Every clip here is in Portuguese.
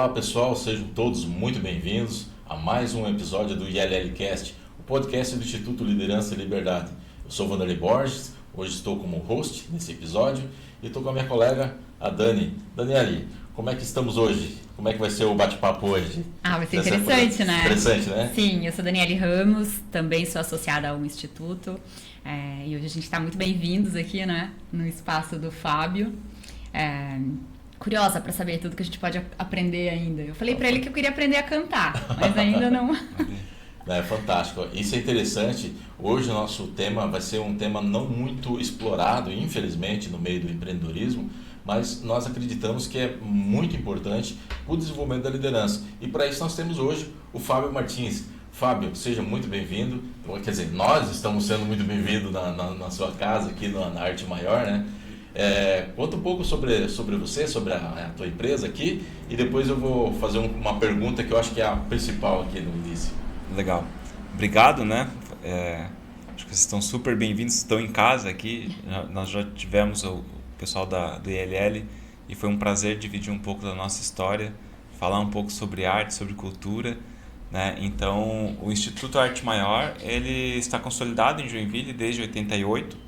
Olá pessoal, sejam todos muito bem-vindos a mais um episódio do ILLcast, o podcast do Instituto Liderança e Liberdade. Eu sou Vanderlei Borges, hoje estou como host nesse episódio e estou com a minha colega, a Dani. Daniele, como é que estamos hoje? Como é que vai ser o bate-papo hoje? Vai ser interessante, né? Interessante, né? Sim, eu sou Daniele Ramos, também sou associada ao Instituto. E hoje a gente está muito bem-vindos aqui, né? No espaço do Fábio. Curiosa para saber tudo que a gente pode aprender ainda. Eu falei para ele que eu queria aprender a cantar, mas ainda não. É fantástico. Isso é interessante. Hoje o nosso tema vai ser um tema não muito explorado, infelizmente, no meio do empreendedorismo, mas nós acreditamos que é muito importante para o desenvolvimento da liderança. E para isso nós temos hoje o Fábio Martins. Fábio, seja muito bem-vindo. Quer dizer, nós estamos sendo muito bem-vindos na sua casa, aqui na Arte Maior, né? Conta um pouco sobre você, sobre a tua empresa aqui, e depois eu vou fazer uma pergunta que eu acho que é a principal aqui no início. Legal. Obrigado, né? Acho que vocês estão super bem-vindos, estão em casa aqui. Nós já tivemos o pessoal do ILL e foi um prazer dividir um pouco da nossa história, falar um pouco sobre arte, sobre cultura, né? Então, o Instituto Arte Maior, ele está consolidado em Joinville desde 88.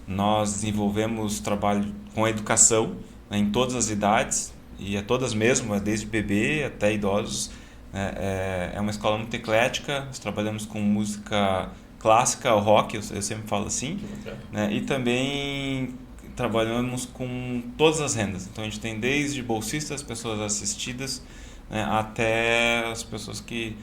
Nós desenvolvemos trabalho com a educação, né, em todas as idades, e todas mesmo, desde bebê até idosos. É uma escola muito eclética, nós trabalhamos com música clássica, o rock, eu sempre falo assim, né, e também trabalhamos com todas as rendas. Então a gente tem desde bolsistas, pessoas assistidas, né, até as pessoas que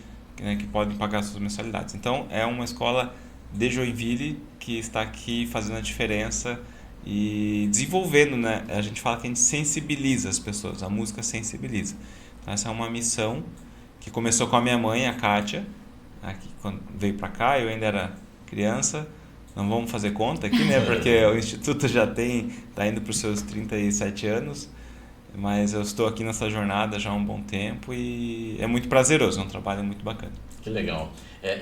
podem pagar suas mensalidades. Então é uma escola de Joinville que está aqui fazendo a diferença e desenvolvendo, né? A gente fala que a gente sensibiliza as pessoas, a música sensibiliza. Então essa é uma missão que começou com a minha mãe, a Kátia, que quando veio para cá, eu ainda era criança. Não vamos fazer conta aqui, né? Porque o Instituto já está indo para os seus 37 anos, mas eu estou aqui nessa jornada já há um bom tempo e é muito prazeroso, é um trabalho muito bacana. Que legal.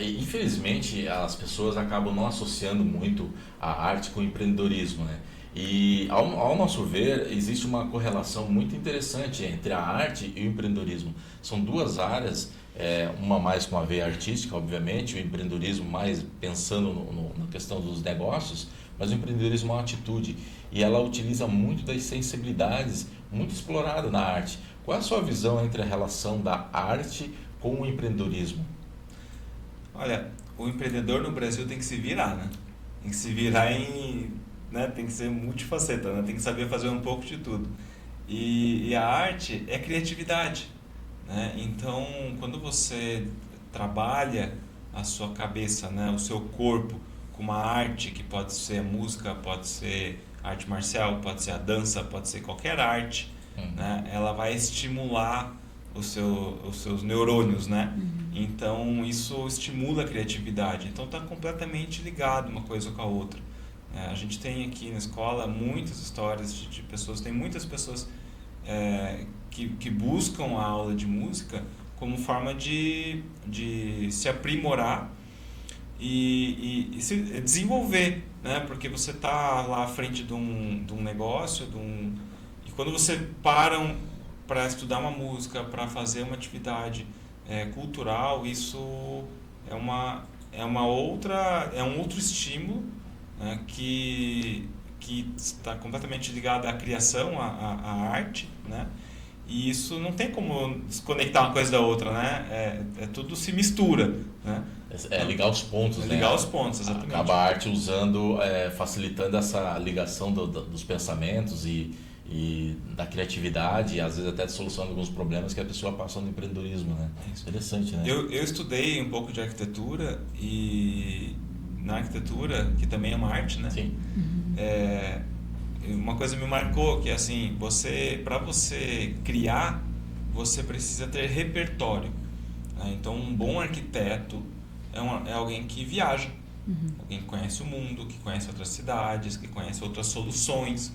Infelizmente, as pessoas acabam não associando muito a arte com o empreendedorismo, né? E, ao nosso ver, existe uma correlação muito interessante entre a arte e o empreendedorismo. São duas áreas, uma mais com a veia artística, obviamente, o empreendedorismo mais pensando na questão dos negócios, mas o empreendedorismo é uma atitude e ela utiliza muito das sensibilidades, muito explorada na arte. Qual é a sua visão entre a relação da arte com o empreendedorismo? Olha, o empreendedor no Brasil tem que se virar, né? Tem que se virar tem que ser multifaceta, né? Tem que saber fazer um pouco de tudo. E a arte é criatividade, né? Então, quando você trabalha a sua cabeça, né? O seu corpo com uma arte, que pode ser música, pode ser arte marcial, pode ser a dança, pode ser qualquer arte, né? Ela vai estimular os seus neurônios, né? Então isso estimula a criatividade. Então está completamente ligado uma coisa com a outra. A gente tem aqui na escola muitas histórias de pessoas, tem muitas pessoas que buscam a aula de música como forma de se aprimorar e se desenvolver, né? Porque você está lá à frente de um negócio, e quando você para estudar uma música, para fazer uma atividade cultural, isso é um outro estímulo, né, que está completamente ligado à criação, à arte, né? E isso não tem como desconectar uma coisa da outra, né? Tudo se mistura, né? Ligar os pontos, né? Ligar os pontos, exatamente. Acaba a arte facilitando essa ligação dos pensamentos e da criatividade, e às vezes até de solução de alguns problemas que a pessoa passa no empreendedorismo, né? É interessante, né? Eu estudei um pouco de arquitetura, e na arquitetura, que também é uma arte, né? Sim. Uma coisa me marcou, que é assim, para você criar, você precisa ter repertório, né? Então, um bom arquiteto é alguém que viaja, alguém que conhece o mundo, que conhece outras cidades, que conhece outras soluções,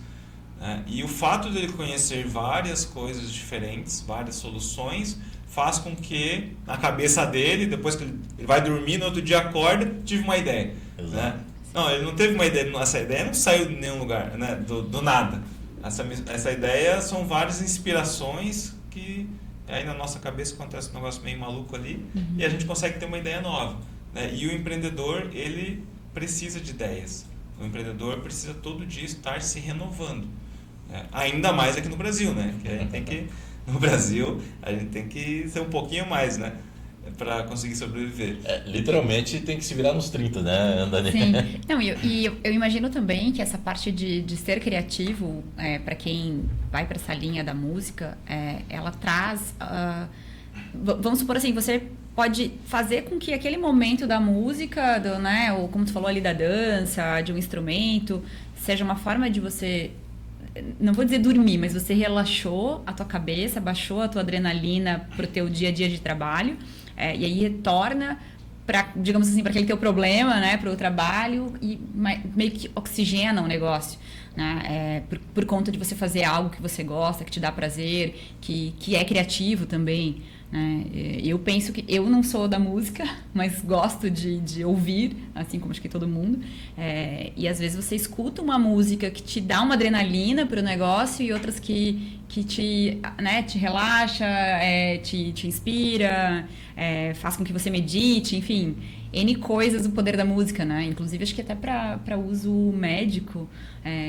né? E o fato de ele conhecer várias coisas diferentes, várias soluções, faz com que na cabeça dele, depois que ele vai dormir, no outro dia acorda, tive uma ideia, né? Não, ele não teve uma ideia, essa ideia não saiu de nenhum lugar, né? Do nada. Essa ideia são várias inspirações que aí na nossa cabeça acontece um negócio meio maluco ali, e a gente consegue ter uma ideia nova, né? E o empreendedor, ele precisa de ideias. O empreendedor precisa todo dia estar se renovando, né? Ainda mais aqui no Brasil, né? Que a gente tem que, no Brasil, a gente tem que ser um pouquinho mais, né? Para conseguir sobreviver. Literalmente tem que se virar nos 30, né, Dani? Sim. Não, eu imagino também que essa parte de ser criativo, para quem vai para essa linha da música, ela traz... vamos supor assim, você pode fazer com que aquele momento da música, né, ou como tu falou ali, da dança, de um instrumento, seja uma forma de você... Não vou dizer dormir, mas você relaxou a tua cabeça, baixou a tua adrenalina pro teu dia a dia de trabalho, e aí retorna para, digamos assim, para aquele teu problema, né, para o trabalho, e meio que oxigena o negócio, né, por conta de você fazer algo que você gosta, que te dá prazer, que é criativo também, né. Eu penso que eu não sou da música, mas gosto de ouvir, assim como acho que todo mundo, e às vezes você escuta uma música que te dá uma adrenalina para o negócio e outras que te, né, te relaxa, te inspira, faz com que você medite, enfim, N coisas do poder da música, né? Inclusive acho que até para uso médico,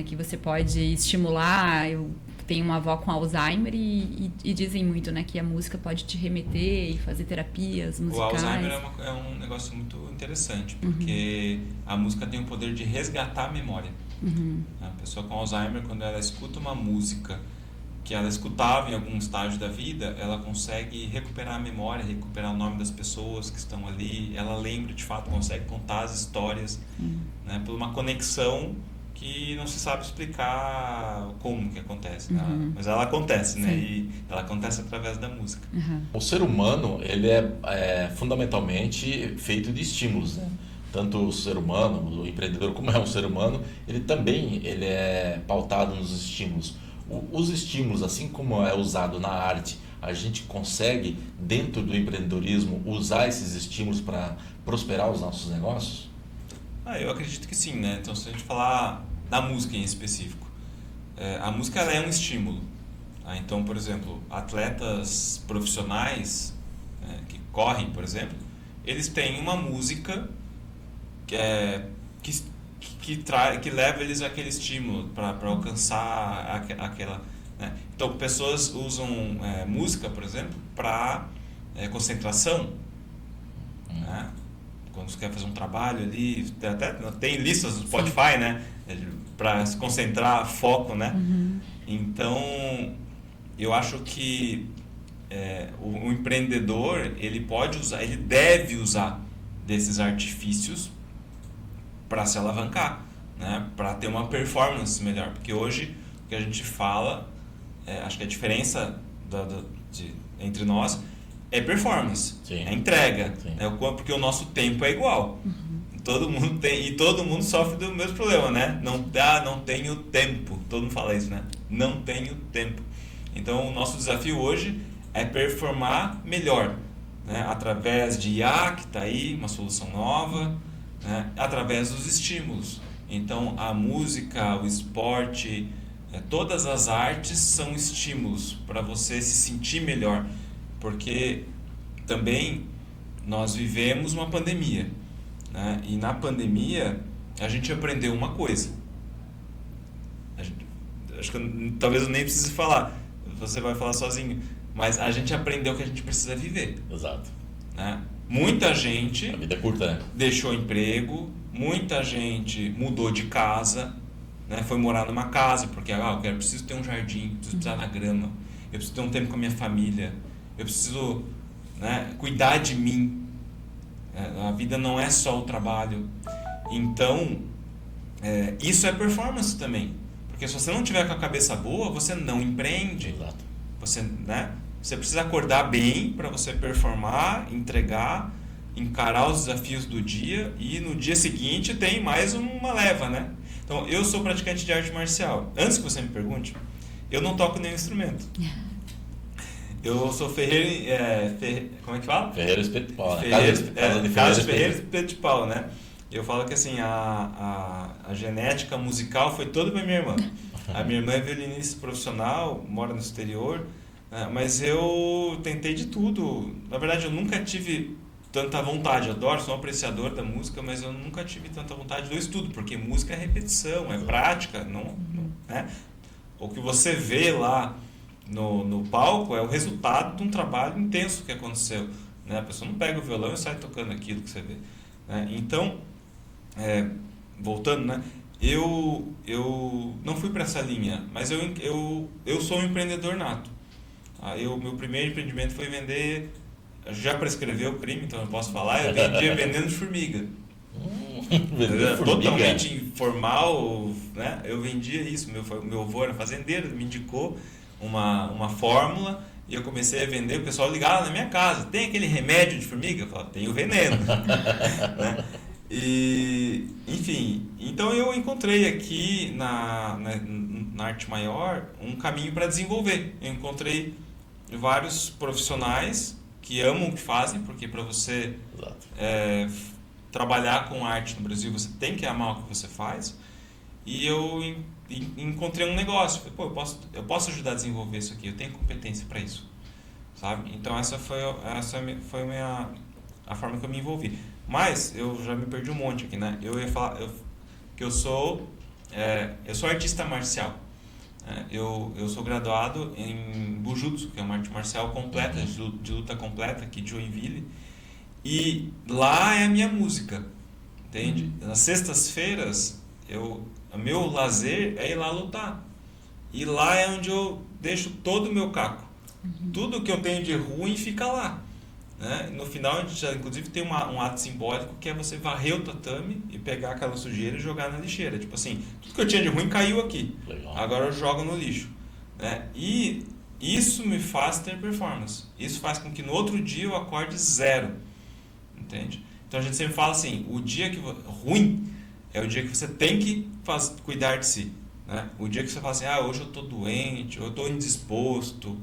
que você pode estimular. Eu tenho uma avó com Alzheimer e dizem muito, né, que a música pode te remeter e fazer terapias musicais. O Alzheimer é um negócio muito interessante, porque a música tem o poder de resgatar a memória. A pessoa com Alzheimer, quando ela escuta uma música que ela escutava em algum estágio da vida, ela consegue recuperar a memória, recuperar o nome das pessoas que estão ali, ela lembra de fato, consegue contar as histórias, né, por uma conexão que não se sabe explicar como que acontece, né? Mas ela acontece, né? E ela acontece através da música. O ser humano, ele é fundamentalmente feito de estímulos, né? Tanto o ser humano, o empreendedor, como é um ser humano, ele é pautado nos estímulos. Os estímulos, assim como é usado na arte, a gente consegue, dentro do empreendedorismo, usar esses estímulos para prosperar os nossos negócios? Eu acredito que sim, né? Então, se a gente falar da música em específico, a música ela é um estímulo. Tá? Então, por exemplo, atletas profissionais que correm, por exemplo, eles têm uma música que leva eles àquele estímulo para alcançar aquela, né? Então, pessoas usam música, por exemplo, para concentração, né? Quando você quer fazer um trabalho ali, até tem listas do Spotify, né, para se concentrar, foco, né? Então, eu acho que o empreendedor, ele pode usar, ele deve usar desses artifícios para se alavancar, né, para ter uma performance melhor, porque hoje o que a gente fala, acho que a diferença entre nós é performance, é entrega, né, porque o nosso tempo é igual. Todo mundo tem, e todo mundo sofre do mesmo problema, né? Não tenho tempo. Todo mundo fala isso, né? Não tenho tempo. Então, o nosso desafio hoje é performar melhor, né? Através de IA, que está aí, uma solução nova, né? Através dos estímulos. Então, a música, o esporte, todas as artes são estímulos para você se sentir melhor. Porque também nós vivemos uma pandemia, né? E na pandemia a gente aprendeu uma coisa. Acho que talvez eu nem precise falar, você vai falar sozinho, mas a gente aprendeu que a gente precisa viver. Exato. Né? Muita gente a vida é curta, né? Deixou emprego, muita gente mudou de casa, né? Foi morar numa casa porque eu preciso ter um jardim, preciso pisar na grama, eu preciso ter um tempo com a minha família, eu preciso, né, cuidar de mim. A vida não é só o trabalho. Então, isso é performance também. Porque se você não tiver com a cabeça boa, você não empreende. Exato. Você precisa acordar bem para você performar, entregar, encarar os desafios do dia, e no dia seguinte tem mais uma leva, né? Então, eu sou praticante de arte marcial. Antes que você me pergunte, eu não toco nenhum instrumento. Eu sou ferreiro, como é que fala? Ferreiro Espeto de Pau, né? Casa de Ferreiro Espeto de Pau, né? Eu falo que assim, a genética musical foi toda para minha irmã. A minha irmã é violinista profissional, mora no exterior, Mas eu tentei de tudo. Na verdade, eu nunca tive tanta vontade. Eu adoro, sou um apreciador da música, mas eu nunca tive tanta vontade do estudo, porque música é repetição, é prática, né? O que você vê lá no palco é o resultado de um trabalho intenso que aconteceu, né? A pessoa não pega o violão e sai tocando aquilo que você vê, né? Então, voltando, né? Eu não fui para essa linha, mas eu sou um empreendedor nato. Meu primeiro empreendimento foi vender, já prescreveu o crime, então eu posso falar, eu vendia vendendo formiga. Totalmente informal, né? Eu vendia isso, meu avô era fazendeiro, me indicou uma fórmula e eu comecei a vender, o pessoal ligava na minha casa, tem aquele remédio de formiga? Eu falava, tem o veneno. Né? E, enfim, então eu encontrei aqui na Arte Maior um caminho para desenvolver. Eu encontrei vários profissionais que amam o que fazem, porque para você trabalhar com arte no Brasil, você tem que amar o que você faz. E eu encontrei um negócio. Falei, pô, eu posso ajudar a desenvolver isso aqui, eu tenho competência para isso, sabe? Então essa foi a forma que eu me envolvi. Mas eu já me perdi um monte aqui, né? Eu ia falar que eu sou artista marcial. Eu sou graduado em Bujutsu, que é uma arte marcial completa, de luta completa aqui de Joinville. E lá é a minha música, entende? Nas sextas-feiras, o meu lazer é ir lá lutar. E lá é onde eu deixo todo o meu caco. Tudo que eu tenho de ruim fica lá. Né? No final, a gente já, inclusive, tem um ato simbólico que é você varrer o tatame e pegar aquela sujeira e jogar na lixeira. Tipo assim, tudo que eu tinha de ruim caiu aqui. Legal. Agora eu jogo no lixo. Né? E isso me faz ter performance. Isso faz com que no outro dia eu acorde zero. Entende? Então a gente sempre fala assim, o dia ruim é o dia que você tem que cuidar de si. Né? O dia que você fala assim, hoje eu estou doente, eu estou indisposto,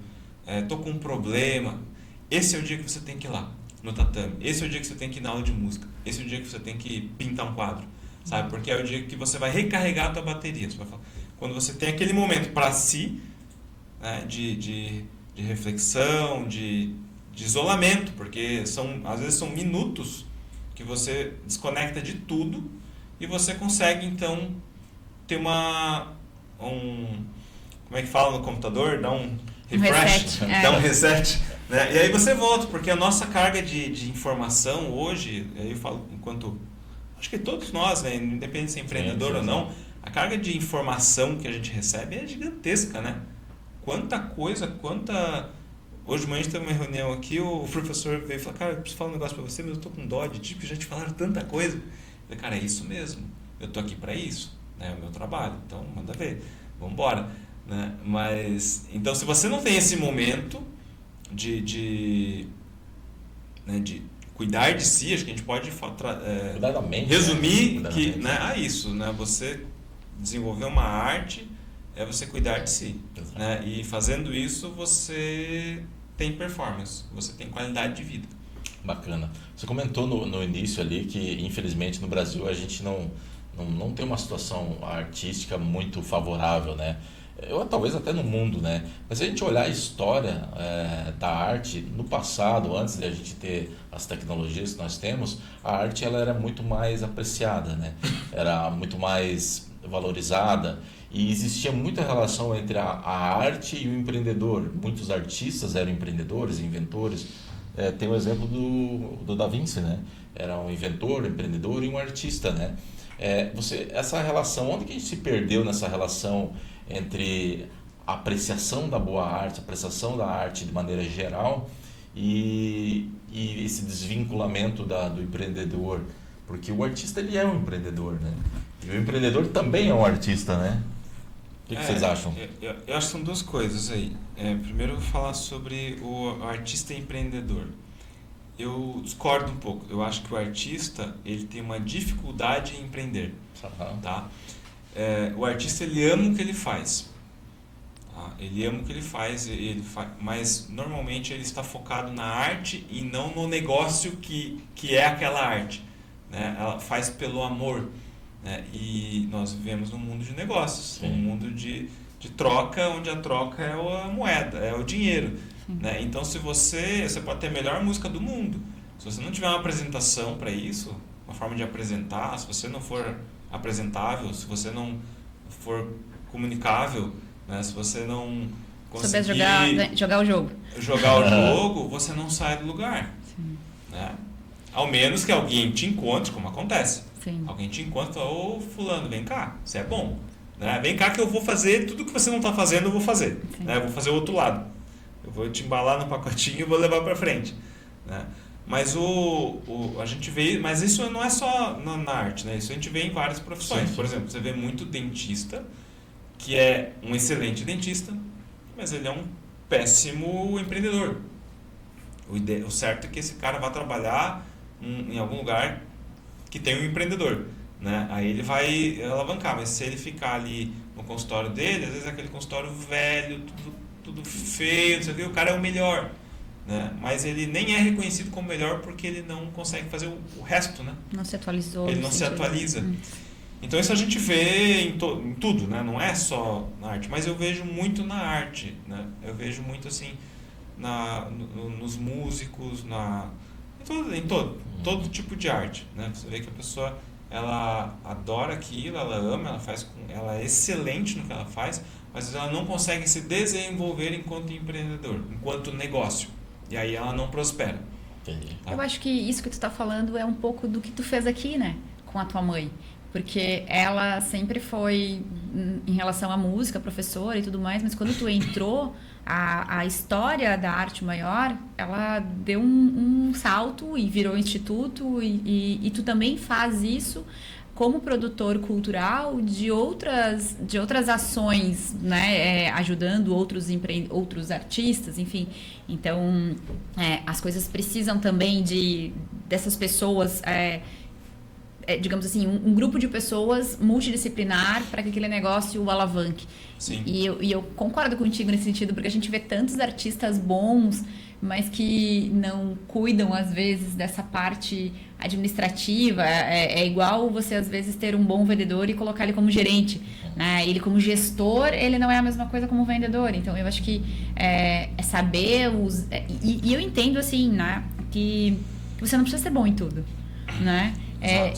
estou com um problema. Esse é o dia que você tem que ir lá, no tatame. Esse é o dia que você tem que ir na aula de música. Esse é o dia que você tem que pintar um quadro. Sabe? Porque é o dia que você vai recarregar a tua bateria. Você vai falar, quando você tem aquele momento para si, né, de reflexão, de isolamento, porque às vezes são minutos que você desconecta de tudo e você consegue então ter como é que fala no computador? Dar um refresh, dar um reset, né? E aí você volta, porque a nossa carga de informação hoje, aí eu falo acho que todos nós, né, independente de ser empreendedor ou não, a carga de informação que a gente recebe é gigantesca, né? Hoje de manhã a gente teve uma reunião aqui, o professor veio e falou, cara, eu preciso falar um negócio pra você, mas eu tô com dó de ti, porque já te falaram tanta coisa. Eu falei, cara, é isso mesmo, eu tô aqui pra isso, né? É o meu trabalho, então manda ver, vamos embora. Né? Mas, então se você não tem esse momento de cuidar de si, acho que a gente pode cuidar da mente, resumir que isso, né? Você desenvolver uma arte é você cuidar de si, né? E fazendo isso você tem performance, você tem qualidade de vida. Bacana. Você comentou no início ali que infelizmente no Brasil a gente não tem uma situação artística muito favorável, né? Talvez até no mundo, né? Mas se a gente olhar a história da arte no passado, antes de a gente ter as tecnologias que nós temos, a arte ela era muito mais apreciada, né? Era muito mais valorizada e existia muita relação entre a arte e o empreendedor. Muitos artistas eram empreendedores, inventores. Tem o exemplo do Da Vinci, né? Era um inventor, um empreendedor e um artista, né? Essa relação, onde que a gente se perdeu nessa relação entre a apreciação da boa arte, a apreciação da arte de maneira geral e esse desvinculamento do empreendedor? Porque o artista ele é um empreendedor, né? E o empreendedor também é um artista, né? O que vocês acham? Eu acho que são duas coisas aí. Primeiro eu vou falar sobre o artista empreendedor. Eu discordo um pouco. Eu acho que o artista ele tem uma dificuldade em empreender. Tá? O artista ele ama o que ele faz. Tá? Ele ama o que ele faz, mas normalmente ele está focado na arte e não no negócio que é aquela arte. Né? Ela faz pelo amor. Né? E nós vivemos num mundo de negócios, um mundo de de troca, onde a troca é a moeda, é o dinheiro. Né? Então, se você pode ter a melhor música do mundo, se você não tiver uma apresentação para isso, uma forma de apresentar, se você não for apresentável, se você não for comunicável, né? Se você não conseguir jogar o jogo, você não sai do lugar. Né? Ao menos que alguém te encontre, como acontece. Sim. Alguém te encontra e fala, ô fulano, vem cá, você é bom. Né? Vem cá que eu vou fazer tudo que você não está fazendo, eu vou fazer. Né? Eu vou fazer o outro lado. Eu vou te embalar no pacotinho e vou levar para frente. Né? Mas a gente vê, mas isso não é só na arte, né? Isso a gente vê em várias profissões. Sim. Por exemplo, você vê muito dentista, que é um excelente dentista, mas ele é um péssimo empreendedor. O certo é que esse cara vai trabalhar em algum lugar que tem um empreendedor, né? Aí ele vai alavancar, mas se ele ficar ali no consultório dele, às vezes é aquele consultório velho, tudo feio, não sei o que, o cara é o melhor, né? Mas ele nem é reconhecido como melhor porque ele não consegue fazer o resto, né? Não se atualizou. Ele não se atualiza. Então isso a gente vê em tudo, né? Não é só na arte, mas eu vejo muito na arte, né? Eu vejo muito assim nos músicos, em todo tipo de arte, né? Você vê que a pessoa ela adora aquilo, ela ama, ela é excelente no que ela faz, mas ela não consegue se desenvolver enquanto empreendedor, enquanto negócio. E aí ela não prospera. Entendi. Tá? Eu acho que isso que tu está falando é um pouco do que tu fez aqui, né? Com a tua mãe. Porque ela sempre foi, em relação à música, professora e tudo mais, mas quando tu entrou, a história da Arte Maior, ela deu um salto e virou instituto e tu também faz isso como produtor cultural de outras ações, né? Ajudando outros artistas, enfim. Então, as coisas precisam também dessas pessoas... digamos assim, um grupo de pessoas multidisciplinar para que aquele negócio o alavanque. Sim. E eu concordo contigo nesse sentido, porque a gente vê tantos artistas bons, mas que não cuidam, às vezes, dessa parte administrativa. É igual você, às vezes, ter um bom vendedor e colocar ele como gerente. Né? Ele, como gestor, ele não é a mesma coisa como vendedor. Então, eu acho que é saber... E eu entendo, assim, né, que você não precisa ser bom em tudo, né?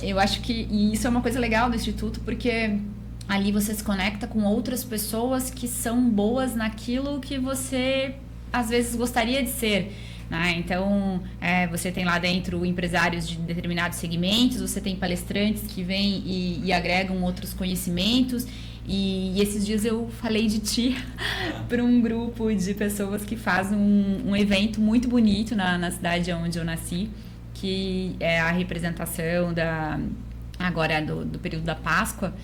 Eu acho que isso é uma coisa legal do Instituto, porque ali você se conecta com outras pessoas que são boas naquilo que você, às vezes, gostaria de ser. Né? Então, você tem lá dentro empresários de determinados segmentos, você tem palestrantes que vêm e agregam outros conhecimentos. E esses dias eu falei de ti para um grupo de pessoas que faz um evento muito bonito na cidade onde eu nasci, que é a representação agora do período da Páscoa,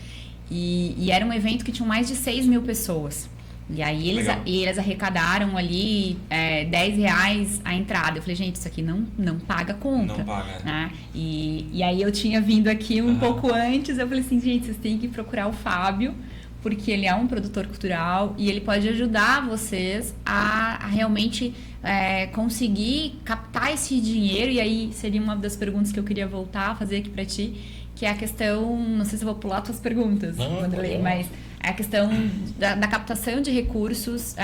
e era um evento que tinha mais de 6 mil pessoas. E aí eles arrecadaram ali R$10 a entrada. Eu falei, gente, isso aqui não paga conta. Não paga. Né? E aí eu tinha vindo aqui um pouco antes, eu falei assim, gente, vocês têm que procurar o Fábio, porque ele é um produtor cultural e ele pode ajudar vocês a realmente conseguir captar esse dinheiro. E aí seria uma das perguntas que eu queria voltar a fazer aqui para ti, que é a questão, não sei se eu vou pular tuas perguntas, Wanderley, mas é a questão da captação de recursos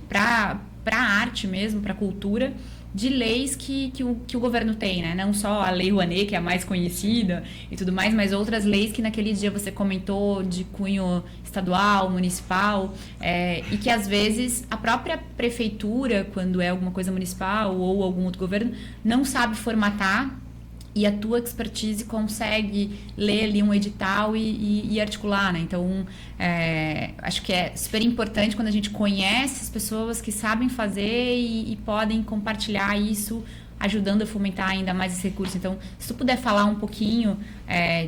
para a arte mesmo, para a cultura, de leis que o governo tem, né? Não só a Lei Rouanet, que é a mais conhecida e tudo mais, mas outras leis que naquele dia você comentou de cunho estadual, municipal, e que às vezes a própria prefeitura, quando é alguma coisa municipal ou algum outro governo, não sabe formatar, e a tua expertise consegue ler ali um edital e articular, né? Então, acho que é super importante quando a gente conhece as pessoas que sabem fazer e podem compartilhar isso, ajudando a fomentar ainda mais esse recurso. Então, se tu puder falar um pouquinho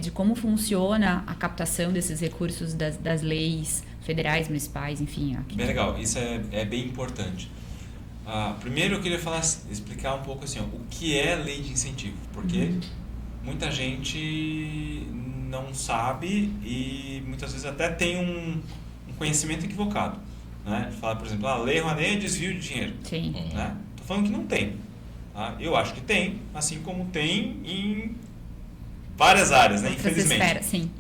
de como funciona a captação desses recursos das leis federais, municipais, enfim. Aqui. Bem legal, isso é bem importante. Primeiro eu queria explicar um pouco assim, o que é lei de incentivo, porque muita gente não sabe e muitas vezes até tem um conhecimento equivocado, né? Fala, por exemplo, a Lei Rouanet é desvio de dinheiro. Sim. Né? Tô falando que não tem. Tá? Eu acho que tem, assim como tem em várias áreas, né? Infelizmente. Esfera, sim.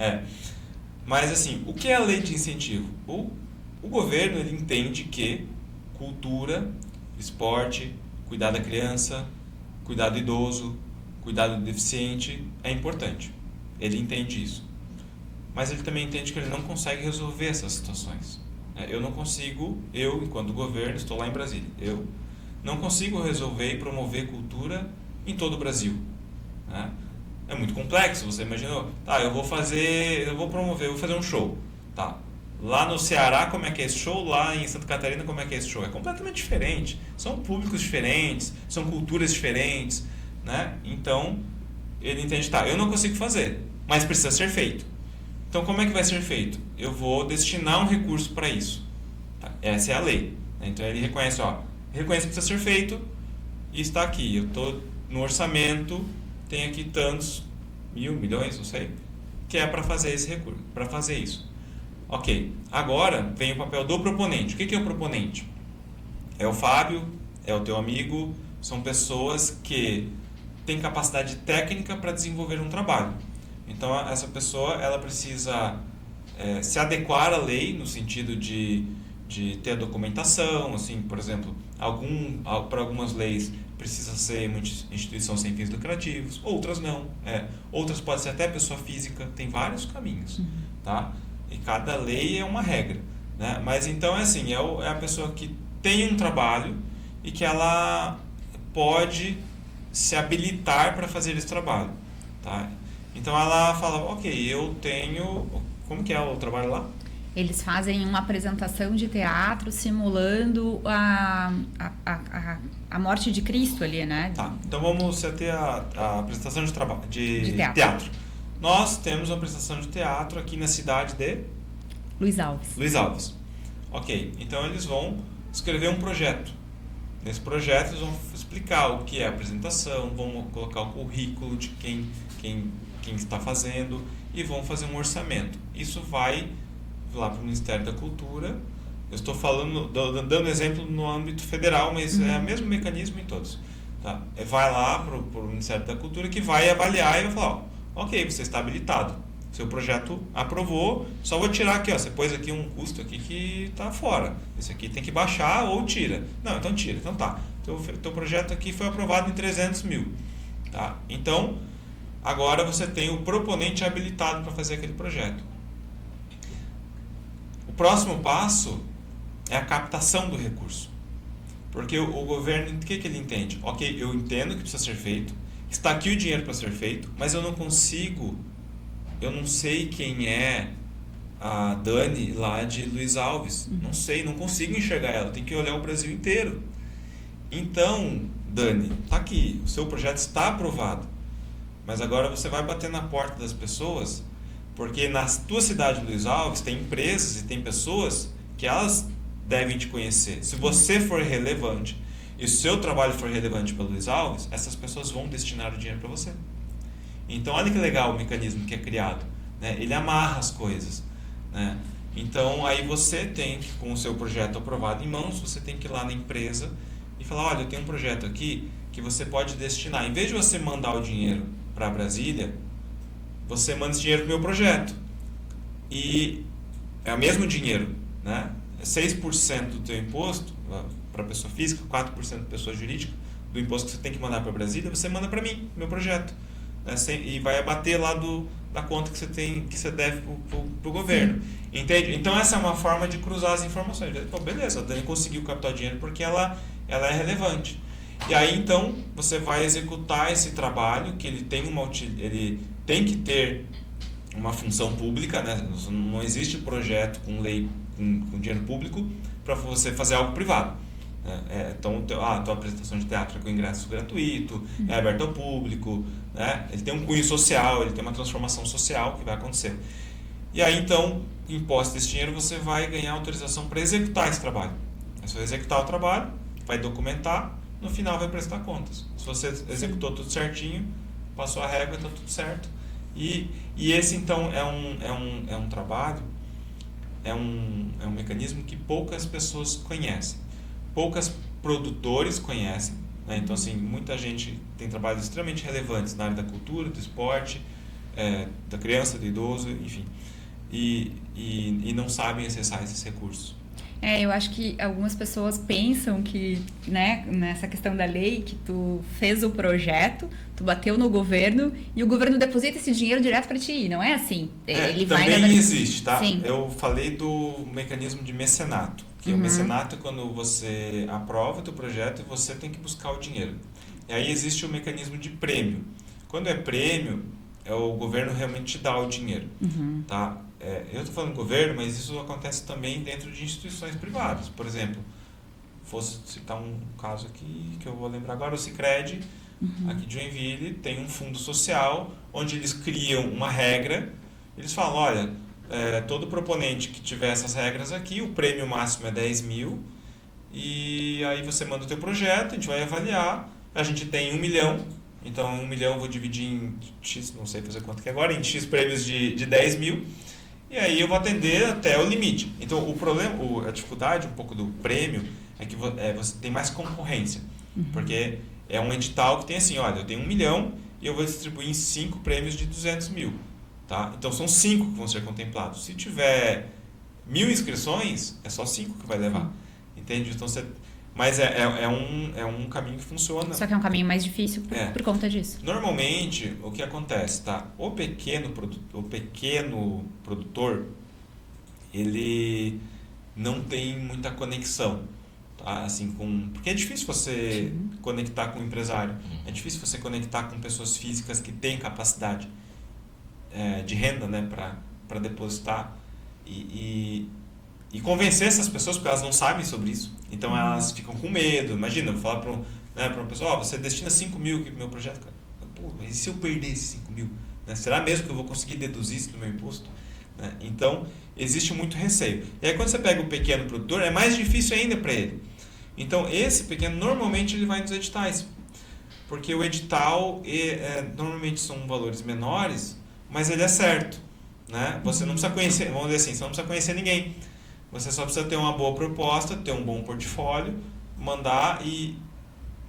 Mas assim, o que é a lei de incentivo? O governo ele entende que cultura, esporte, cuidar da criança, cuidar do idoso, cuidar do deficiente é importante. Ele entende isso. Mas ele também entende que ele não consegue resolver essas situações. Eu não consigo, enquanto governo, estou lá em Brasília, eu não consigo resolver e promover cultura em todo o Brasil. Né? É muito complexo, você imaginou? Tá, eu vou fazer um show. Tá. Lá no Ceará, como é que é esse show? Lá em Santa Catarina, como é que é esse show? É completamente diferente. São públicos diferentes, são culturas diferentes. Né? Então, ele entende, tá, eu não consigo fazer, mas precisa ser feito. Então, como é que vai ser feito? Eu vou destinar um recurso para isso. Tá? Essa é a lei. Né? Então, ele reconhece, reconhece que precisa ser feito e está aqui. Eu estou no orçamento, tem aqui tantos, 1.000, milhões, não sei, que é para fazer esse recurso, para fazer isso. Ok, agora vem o papel do proponente. O que é o proponente? É o Fábio, é o teu amigo, são pessoas que têm capacidade técnica para desenvolver um trabalho. Então, essa pessoa ela precisa se adequar à lei, no sentido de ter a documentação, assim, por exemplo, para algumas leis precisa ser uma instituição sem fins lucrativos, outras não. Outras pode ser até pessoa física, tem vários caminhos. Tá? E cada lei é uma regra. Né? Mas então é assim, é a pessoa que tem um trabalho e que ela pode se habilitar para fazer esse trabalho. Tá? Então ela fala, ok, eu tenho... Como que é o trabalho lá? Eles fazem uma apresentação de teatro simulando a morte de Cristo ali, né? Tá, então vamos ter a apresentação de teatro. Nós temos uma apresentação de teatro aqui na cidade de... Luiz Alves. Ok, então eles vão escrever um projeto. Nesse projeto eles vão explicar o que é a apresentação, vão colocar o currículo de quem está fazendo e vão fazer um orçamento. Isso vai lá para o Ministério da Cultura. Eu estou dando exemplo no âmbito federal, mas é o mesmo mecanismo em todos. Tá? Vai lá para o Ministério da Cultura, que vai avaliar e vai falar, ok, você está habilitado. Seu projeto aprovou, só vou tirar aqui, você pôs aqui um custo aqui que está fora. Esse aqui tem que baixar ou tira. Não, então tira. Então tá. Teu projeto aqui foi aprovado em 300 mil. Tá? Então, agora você tem o proponente habilitado para fazer aquele projeto. O próximo passo é a captação do recurso. Porque o governo, o que ele entende? Ok, eu entendo que precisa ser feito, está aqui o dinheiro para ser feito, mas eu não sei quem é a Dani lá de Luiz Alves. Não sei, não consigo enxergar ela, tem que olhar o Brasil inteiro. Então, Dani, está aqui, o seu projeto está aprovado, mas agora você vai bater na porta das pessoas, porque na tua cidade de Luiz Alves tem empresas e tem pessoas que elas devem te conhecer. Se você for relevante e o seu trabalho for relevante para Luiz Alves, essas pessoas vão destinar o dinheiro para você. Então, olha que legal o mecanismo que é criado. Né? Ele amarra as coisas. Né? Então, aí você tem que, com o seu projeto aprovado em mãos, você tem que ir lá na empresa e falar, olha, eu tenho um projeto aqui que você pode destinar. Em vez de você mandar o dinheiro para Brasília, você manda esse dinheiro para o meu projeto. E é o mesmo dinheiro. Né? 6% do teu imposto para pessoa física, 4% para pessoa jurídica, do imposto que você tem que mandar para Brasília, você manda para mim, meu projeto. Né? E vai abater lá da conta que você deve para o governo. Entende? Então essa é uma forma de cruzar as informações. Pô, beleza, a Dani conseguiu captar dinheiro porque ela é relevante. E aí então você vai executar esse trabalho que ele tem que ter uma função pública, né? Não existe projeto com lei com dinheiro público para você fazer algo privado. Então, a tua apresentação de teatro é com ingresso gratuito, é aberto ao público, né? Ele tem um cunho social, ele tem uma transformação social que vai acontecer. E aí, então, imposto desse dinheiro, você vai ganhar autorização para executar esse trabalho. Você vai executar o trabalho, vai documentar, no final vai prestar contas. Se você executou tudo certinho, passou a régua, está tudo certo. E esse, então, é um trabalho, é um mecanismo que poucas pessoas conhecem. Poucos produtores conhecem. Né? Então, assim, muita gente tem trabalhos extremamente relevantes na área da cultura, do esporte, da criança, do idoso, enfim. E não sabem acessar esses recursos. Eu acho que algumas pessoas pensam que, né, nessa questão da lei, que tu fez o projeto, tu bateu no governo e o governo deposita esse dinheiro direto para ti. Não é assim. Ele também vai existe, tá? Sim. Eu falei do mecanismo de mecenato, que o mecenato é quando você aprova o teu projeto e você tem que buscar o dinheiro. E aí existe o mecanismo de prêmio. Quando é prêmio, o governo realmente te dá o dinheiro, tá? Eu estou falando governo, mas isso acontece também dentro de instituições privadas. Por exemplo, fosse citar um caso aqui que eu vou lembrar agora, o Sicredi, aqui de Joinville, tem um fundo social onde eles criam uma regra. Eles falam, olha, todo proponente que tiver essas regras aqui, o prêmio máximo é 10 mil, e aí você manda o teu projeto, a gente vai avaliar, a gente tem 1 milhão, então 1 milhão eu vou dividir em X, não sei fazer quanto que é agora, em X prêmios de 10 mil, e aí eu vou atender até o limite. Então o problema, a dificuldade um pouco do prêmio é que você tem mais concorrência, porque é um edital que tem assim, olha, eu tenho 1 milhão e eu vou distribuir em 5 prêmios de 200 mil. Tá? Então são 5 que vão ser contemplados. Se tiver 1.000 inscrições, é só 5 que vai levar. Entende? Então, mas é um caminho que funciona. Só que é um caminho mais difícil por conta disso. Normalmente, o que acontece, tá? O pequeno produtor, ele não tem muita conexão. Tá? Assim, porque é difícil você conectar com o empresário. É difícil você conectar com pessoas físicas que têm capacidade de renda, né, para depositar e convencer essas pessoas, porque elas não sabem sobre isso, então elas ficam com medo. Imagina, eu vou falar para uma pessoa, você destina 5 mil aqui pro meu projeto, cara. Pô, mas e se eu perder esses 5 mil? Né? Será mesmo que eu vou conseguir deduzir isso do meu imposto? Né? Então, existe muito receio. E aí quando você pega o pequeno produtor, é mais difícil ainda para ele. Então, esse pequeno, normalmente ele vai nos editais, porque o edital, normalmente são valores menores, mas ele é certo, né? Você não precisa conhecer, vamos dizer assim, você não precisa conhecer ninguém. Você só precisa ter uma boa proposta, ter um bom portfólio, mandar e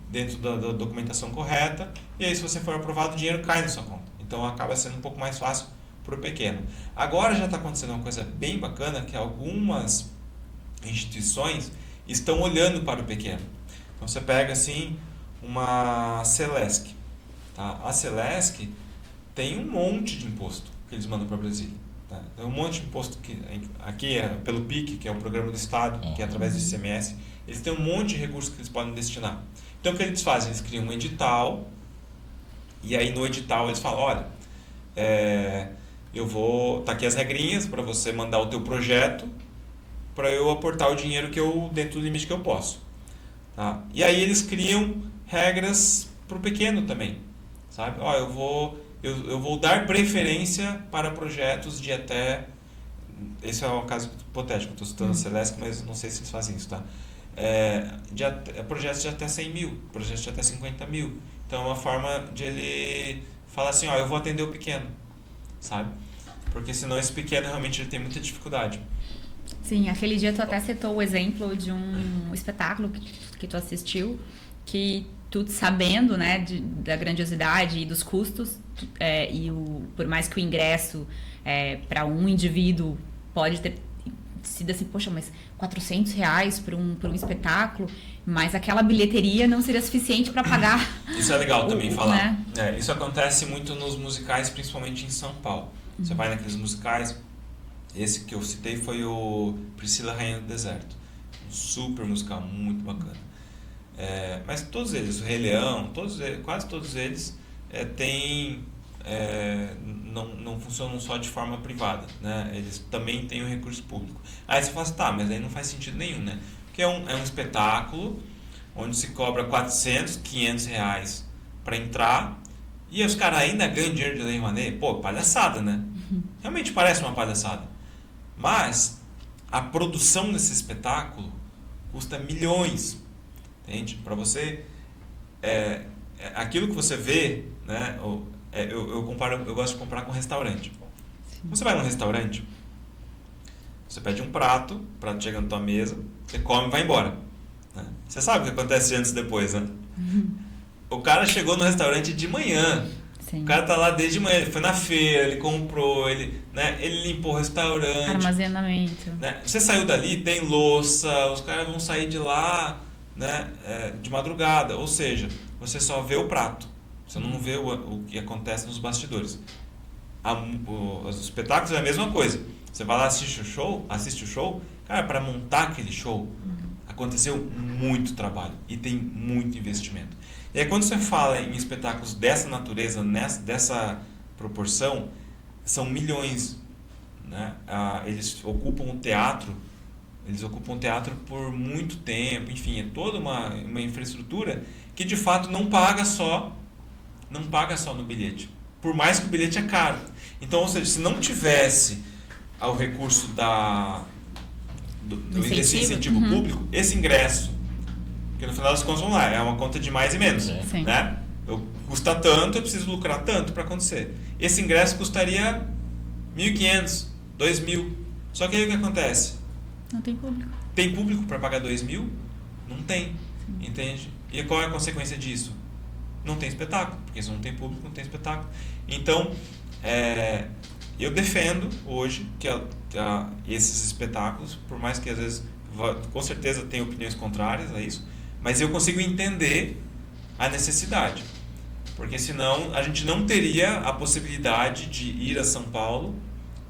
dentro da documentação correta, e aí se você for aprovado, o dinheiro cai na sua conta. Então acaba sendo um pouco mais fácil para o pequeno. Agora já está acontecendo uma coisa bem bacana, que algumas instituições estão olhando para o pequeno. Então você pega assim uma Celesc, tá? A Celesc tem um monte de imposto que eles mandam para Brasília. Tá? Tem um monte de imposto que aqui é pelo PIC, que é o programa do Estado, que é através do ICMS. Eles têm um monte de recursos que eles podem destinar. Então o que eles fazem? Eles criam um edital, e aí no edital eles falam, olha, tá aqui as regrinhas para você mandar o teu projeto para eu aportar o dinheiro que eu dentro do limite que eu posso. Tá? E aí eles criam regras para o pequeno também. Sabe? Ó, eu vou dar preferência para projetos de até... Esse é um caso hipotético, estou citando a Celesc, mas não sei se eles fazem isso, tá? Projetos de até 100 mil, projetos de até 50 mil. Então é uma forma de ele falar assim, ó, eu vou atender o pequeno, sabe? Porque senão esse pequeno realmente ele tem muita dificuldade. Sim, aquele dia tu até citou o exemplo de um espetáculo que tu assistiu, que tu sabendo, né, da grandiosidade e dos custos, por mais que o ingresso para um indivíduo pode ter sido assim, poxa, mas R$400 por um espetáculo, mas aquela bilheteria não seria suficiente para pagar. Isso é legal também falar. Né? Isso acontece muito nos musicais, principalmente em São Paulo. Você vai naqueles musicais, esse que eu citei foi o Priscila Rainha do Deserto. Um super musical, muito bacana. Mas todos eles, o Rei Leão, quase todos eles não funcionam só de forma privada, né? Eles também têm o recurso público. Aí você fala assim, tá, mas aí não faz sentido nenhum, né? Porque é um espetáculo onde se cobra R$400, R$500 para entrar e os caras ainda ganham dinheiro de Lei Rouanet. Pô, palhaçada, né? Realmente parece uma palhaçada. Mas a produção desse espetáculo custa milhões, entende? Para você, aquilo que você vê, né? Eu gosto de comparar com restaurante. Sim. Você vai num restaurante, você pede um prato, o prato chega na tua mesa, você come e vai embora. Né? Você sabe o que acontece antes e depois, né? O cara chegou no restaurante de manhã, Sim. O cara tá lá desde manhã, ele foi na feira, ele comprou, ele limpou o restaurante. Armazenamento. Né? Você saiu dali, tem louça, os caras vão sair de lá, né, de madrugada. Ou seja, você só vê o prato, você não vê o que acontece nos bastidores. Os espetáculos é a mesma coisa. Você vai lá assiste o show, cara, para montar aquele show aconteceu muito trabalho e tem muito investimento. E aí quando você fala em espetáculos dessa natureza, dessa proporção, são milhões, né? Eles ocupam o teatro por muito tempo, enfim, é toda uma infraestrutura que de fato não paga só no bilhete, por mais que o bilhete é caro. Então, ou seja, se não tivesse o recurso desse incentivo público, esse ingresso, que no final das contas, vamos lá, é uma conta de mais e menos, Sim. né? Custa tanto, eu preciso lucrar tanto para acontecer. Esse ingresso custaria 1.500, 2.000. Só que aí o que acontece? Não tem público. Tem público para pagar 2.000? Não tem, entende? E qual é a consequência disso? Não tem espetáculo, porque se não tem público, não tem espetáculo. Então, eu defendo hoje que esses espetáculos, por mais que às vezes, com certeza tenha opiniões contrárias a isso, mas eu consigo entender a necessidade. Porque senão a gente não teria a possibilidade de ir a São Paulo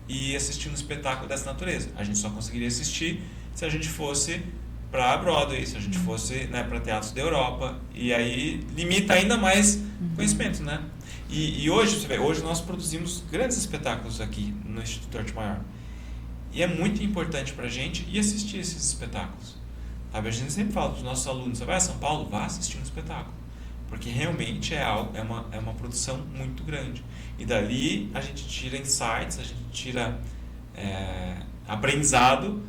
e assistir um espetáculo dessa natureza. A gente só conseguiria assistir se a gente fosse para Broadway, se a gente fosse, né, para teatros da Europa, e aí limita ainda mais conhecimento, né? E hoje, você vê, hoje nós produzimos grandes espetáculos aqui no Instituto Arte Maior. E é muito importante para a gente ir assistir esses espetáculos. Sabe? A gente sempre fala para os nossos alunos, você vai a São Paulo, vá assistir um espetáculo. Porque realmente é uma produção muito grande. E dali a gente tira insights, a gente tira aprendizado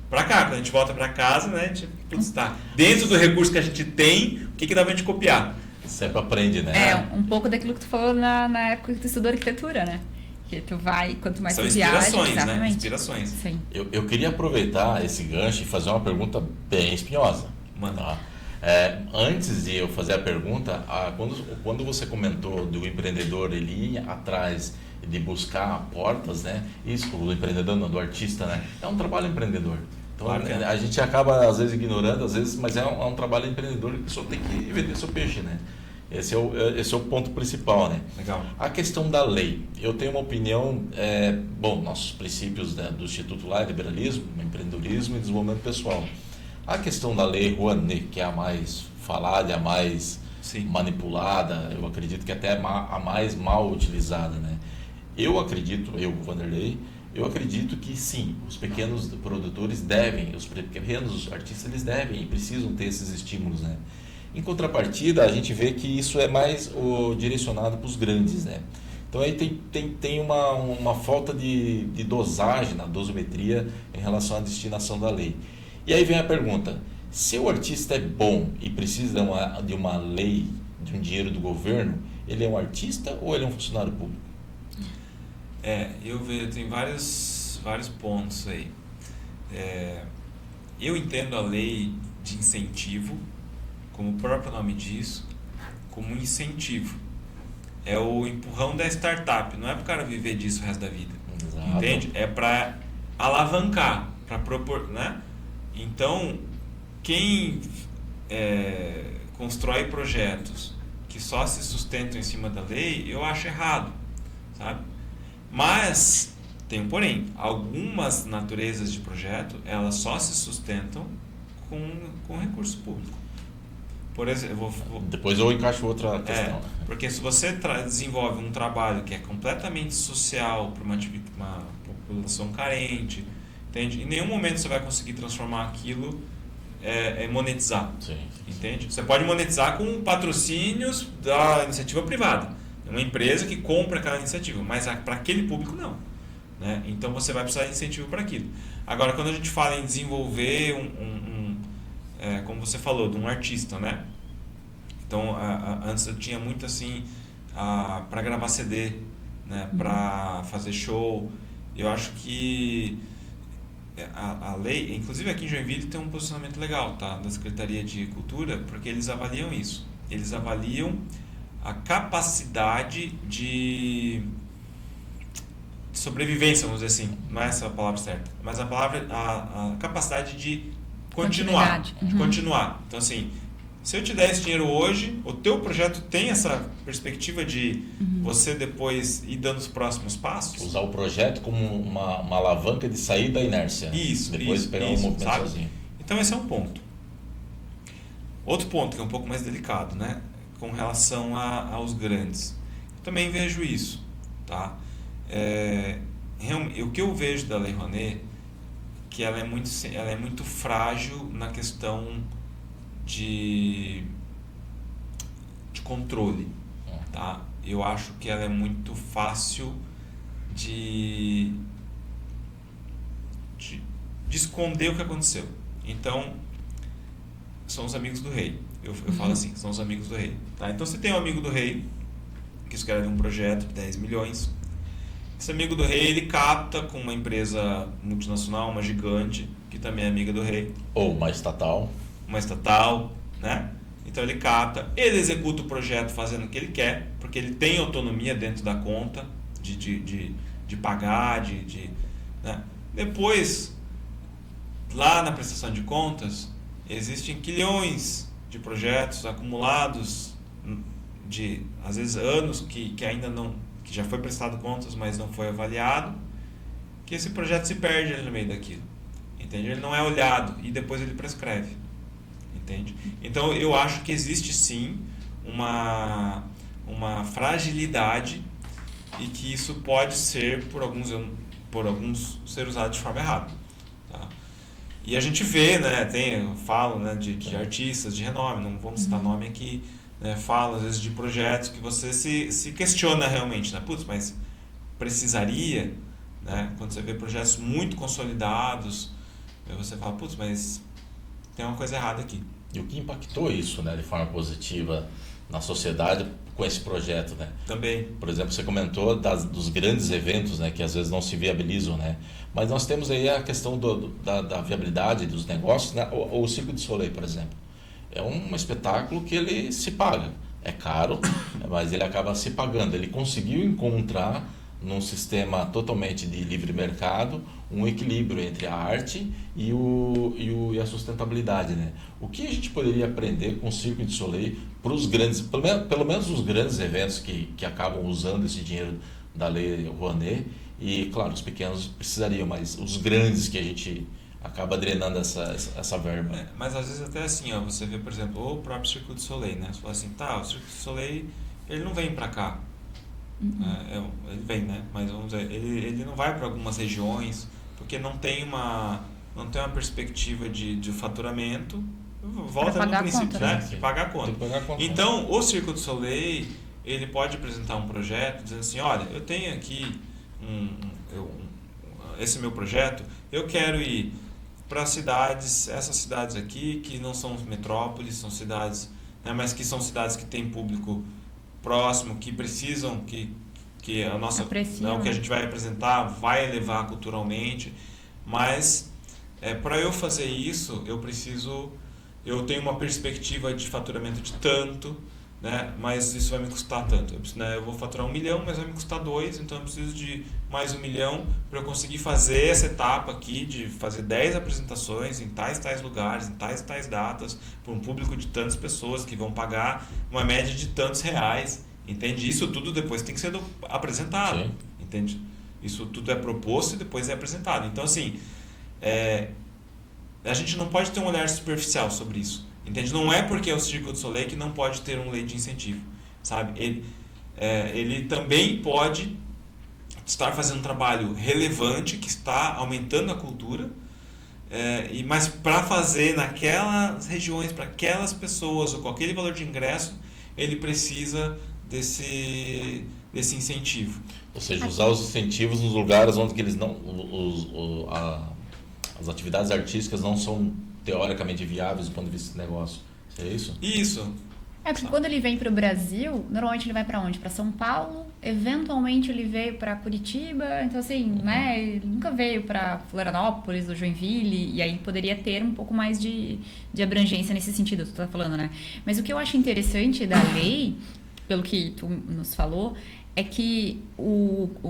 para cá. Quando a gente volta para casa, né, a gente está dentro do recurso que a gente tem, o que dá para a gente copiar? Sempre aprende, né? Um pouco daquilo que tu falou na época que tu estudou arquitetura, né? Que tu vai, quanto mais São tu viaja, inspirações, exatamente. né? Inspirações. Sim. Eu queria aproveitar esse gancho e fazer uma pergunta bem espinhosa. Manda. Tá? Antes de eu fazer a pergunta, quando você comentou do empreendedor ele ir atrás de buscar portas, né? Isso, do empreendedor, não, do artista, né? É um trabalho empreendedor. Então, Claro que é. a gente acaba às vezes ignorando, às vezes, mas é um trabalho empreendedor que só tem que vender seu peixe, né? Esse é o ponto principal, né? Legal. A questão da lei. Eu tenho uma opinião, nossos princípios, né, do Instituto lá é liberalismo, empreendedorismo e desenvolvimento pessoal. A questão da lei Rouanet, que é a mais falada, a mais manipulada, eu acredito que até a mais mal utilizada, né? Vanderlei, eu acredito que sim, os pequenos produtores os pequenos artistas, eles devem e precisam ter esses estímulos, né? Em contrapartida, a gente vê que isso é mais direcionado para os grandes, né? Então aí tem uma falta de dosagem, na dosimetria em relação à destinação da lei. E aí vem a pergunta, se o artista é bom e precisa de uma lei, de um dinheiro do governo, ele é um artista ou ele é um funcionário público? Eu vejo, tem vários pontos aí. Eu entendo a lei de incentivo, como o próprio nome diz, como um incentivo. É o empurrão da startup, não é para o cara viver disso o resto da vida. Exato. Entende? É para alavancar, para propor, né? Então, quem constrói projetos que só se sustentam em cima da lei, eu acho errado, sabe? Mas, tem um porém, algumas naturezas de projeto, elas só se sustentam com recurso público. Por exemplo, Depois eu encaixo outra questão. Porque se você desenvolve um trabalho que é completamente social para uma população carente, entende? Em nenhum momento você vai conseguir transformar aquilo monetizar. Sim. Entende? Você pode monetizar com patrocínios da iniciativa privada. É uma empresa que compra aquela iniciativa, mas para aquele público não. Né? Então você vai precisar de incentivo para aquilo. Agora, quando a gente fala em desenvolver como você falou, de um artista, né? Então, antes eu tinha muito assim, para gravar CD, né? Para fazer show. Eu acho que a lei, inclusive aqui em Joinville tem um posicionamento legal, tá? Da Secretaria de Cultura, porque eles avaliam isso. Eles avaliam a capacidade de sobrevivência, vamos dizer assim, não é essa a palavra certa, mas a capacidade de continuar, continuar. Então assim, se eu te der esse dinheiro hoje, o teu projeto tem essa perspectiva de você depois ir dando os próximos passos? Usar o projeto como uma alavanca de sair da inércia. Isso, depois isso, pegar um movimento sozinho. Então esse é um ponto. Outro ponto que é um pouco mais delicado, né? Com relação aos grandes. Eu também vejo isso, tá? O que eu vejo da Lei Rouanet, que ela é muito frágil na questão de controle, tá? Eu acho que ela é muito fácil de esconder o que aconteceu. Então, são os amigos do rei. Eu falo assim, são os amigos do rei. Tá? Então, você tem um amigo do rei que escreve um projeto de 10 milhões. Esse amigo do rei, ele capta com uma empresa multinacional, uma gigante, que também é amiga do rei. Ou uma estatal. Uma estatal, né? Então, ele capta, ele executa o projeto fazendo o que ele quer, porque ele tem autonomia dentro da conta de pagar, né? Depois, lá na prestação de contas, existem quilhões de projetos acumulados de, às vezes, anos que ainda não, que já foi prestado contas, mas não foi avaliado, que esse projeto se perde ali no meio daquilo, entende? Ele não é olhado e depois ele prescreve, entende? Então eu acho que existe sim uma fragilidade e que isso pode ser por alguns ser usado de forma errada, tá? E a gente vê, né, eu falo, né, de artistas de renome, não vamos citar nome aqui, né, falo às vezes de projetos que você se questiona realmente, né, putz, mas precisaria, né, quando você vê projetos muito consolidados, você fala, putz, mas tem uma coisa errada aqui. E o que impactou isso, né, de forma positiva na sociedade com esse projeto, né? Também. Por exemplo, você comentou dos grandes eventos, né, que às vezes não se viabilizam, né? Mas nós temos aí a questão da viabilidade dos negócios, né? O Cirque du Soleil, por exemplo. É um espetáculo que ele se paga. É caro, mas ele acaba se pagando. Ele conseguiu encontrar, num sistema totalmente de livre mercado, um equilíbrio entre a arte e a sustentabilidade, né? O que a gente poderia aprender com o Cirque du Soleil para os grandes, pelo menos os grandes eventos que acabam usando esse dinheiro da Lei Rouanet, e claro, os pequenos precisariam, mas os grandes que a gente acaba drenando essa verba. Mas às vezes até assim, ó, você vê, por exemplo, o próprio Cirque du Soleil, né? Você fala assim, tá, o Cirque du Soleil, ele não vem para cá. Ele vem, né? Mas vamos dizer, ele não vai para algumas regiões porque não tem uma perspectiva de faturamento. Volta no princípio, né? De pagar a conta. Então, o Cirque du Soleil, ele pode apresentar um projeto dizendo assim, olha, eu tenho aqui esse meu projeto, eu quero ir para essas cidades aqui que não são metrópoles, são cidades, né, mas que são cidades que têm público próximo, que precisam, que a nossa, né, o que a gente vai apresentar vai elevar culturalmente, mas para eu fazer isso, eu tenho uma perspectiva de faturamento de tanto, né, mas isso vai me custar tanto. Eu vou faturar 1 milhão, mas vai me custar 2, então eu preciso de mais 1 milhão para eu conseguir fazer essa etapa aqui de fazer 10 apresentações em tais lugares, em tais datas, para um público de tantas pessoas que vão pagar uma média de tantos reais, entende? Isso tudo depois tem que ser apresentado, sim, entende? Isso tudo é proposto e depois é apresentado. Então, assim, a gente não pode ter um olhar superficial sobre isso. Entende? Não é porque é o Cirque du Soleil que não pode ter uma lei de incentivo, sabe? Ele também pode estar fazendo um trabalho relevante que está aumentando a cultura, mas para fazer naquelas regiões, para aquelas pessoas ou com aquele valor de ingresso, ele precisa desse incentivo. Ou seja, usar os incentivos nos lugares onde eles não, as atividades artísticas não são teoricamente viáveis do ponto de vista desse negócio. É isso? Isso. Porque quando ele vem para o Brasil, normalmente ele vai para onde? Para São Paulo, eventualmente ele veio para Curitiba, então assim, né, ele nunca veio para Florianópolis ou Joinville, e aí poderia ter um pouco mais de abrangência nesse sentido, tu tá falando, né? Mas o que eu acho interessante da lei pelo que tu nos falou, é que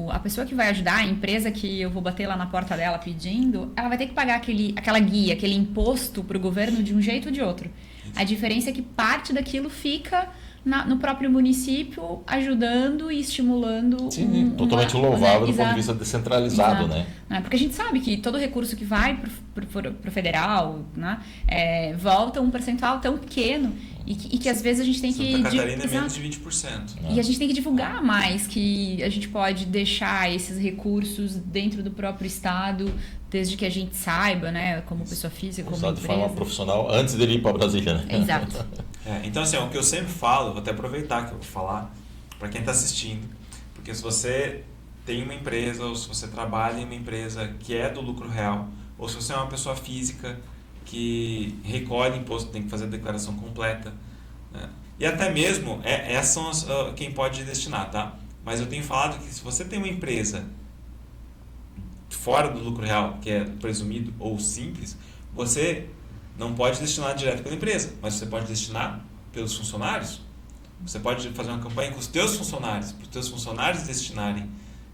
a pessoa que vai ajudar, a empresa que eu vou bater lá na porta dela pedindo, ela vai ter que pagar aquela guia, aquele imposto para o governo de um jeito ou de outro. A diferença é que parte daquilo fica no próprio município, ajudando e estimulando. Sim, totalmente louvável do ponto de exato, vista descentralizado, exato, né? Porque a gente sabe que todo recurso que vai para o federal, né, volta um percentual tão pequeno e que às vezes a gente tem Santa Catarina é exato, menos de 20%. e a gente tem que divulgar mais que a gente pode deixar esses recursos dentro do próprio estado, desde que a gente saiba, né, como pessoa física, como usado empresa. de forma profissional antes dele ir para Brasília, né? Exato. Então, assim, o que eu sempre falo, vou até aproveitar que eu vou falar para quem está assistindo, porque se você tem uma empresa ou se você trabalha em uma empresa que é do lucro real, ou se você é uma pessoa física que recolhe imposto, tem que fazer a declaração completa, né? E até mesmo, essas são quem pode destinar, tá? Mas eu tenho falado que se você tem uma empresa fora do lucro real, que é presumido ou simples, você não pode destinar direto pela empresa, mas você pode destinar pelos funcionários. Você pode fazer uma campanha com os teus funcionários, para os teus funcionários destinarem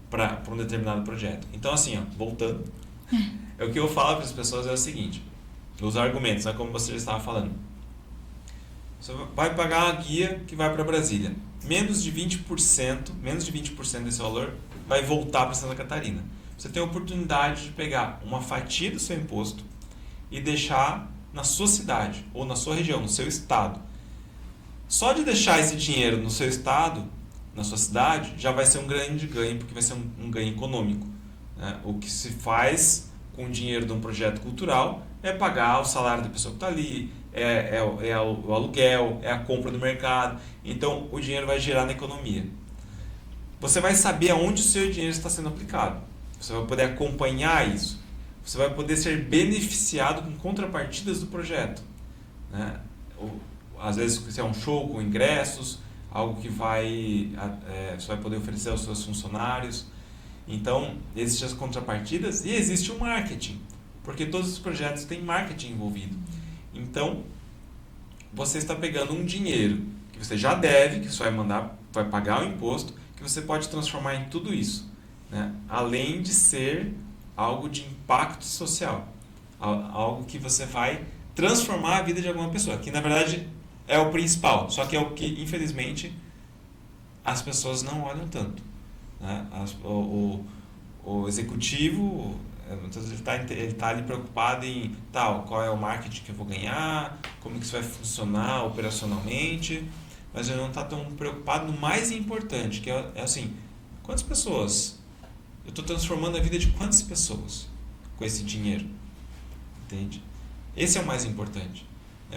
para um determinado projeto. Então, assim, voltando, o que eu falo para as pessoas é o seguinte, os argumentos, como você já estava falando. Você vai pagar uma guia que vai para Brasília. Menos de 20% desse valor vai voltar para Santa Catarina. Você tem a oportunidade de pegar uma fatia do seu imposto e deixar na sua cidade, ou na sua região, no seu estado. Só de deixar esse dinheiro no seu estado, na sua cidade, já vai ser um grande ganho, porque vai ser um ganho econômico, né? O que se faz com o dinheiro de um projeto cultural é pagar o salário da pessoa que está ali, é o aluguel, é a compra do mercado. Então, o dinheiro vai girar na economia. Você vai saber aonde o seu dinheiro está sendo aplicado. Você vai poder acompanhar isso. Você vai poder ser beneficiado com contrapartidas do projeto, né? Às vezes, se é um show com ingressos, algo que você vai poder oferecer aos seus funcionários. Então, existem as contrapartidas e existe o marketing, porque todos os projetos têm marketing envolvido. Então, você está pegando um dinheiro que você já deve, que você vai pagar o imposto, que você pode transformar em tudo isso, né? Além de ser algo de impacto social, algo que você vai transformar a vida de alguma pessoa, que na verdade é o principal, só que é o que infelizmente as pessoas não olham tanto, né? O executivo, muitas vezes ele está ali preocupado em qual é o marketing que eu vou ganhar, como que isso vai funcionar operacionalmente, mas ele não está tão preocupado no mais importante, que é assim, quantas pessoas eu estou transformando a vida de quantas pessoas com esse dinheiro, entende? Esse é o mais importante,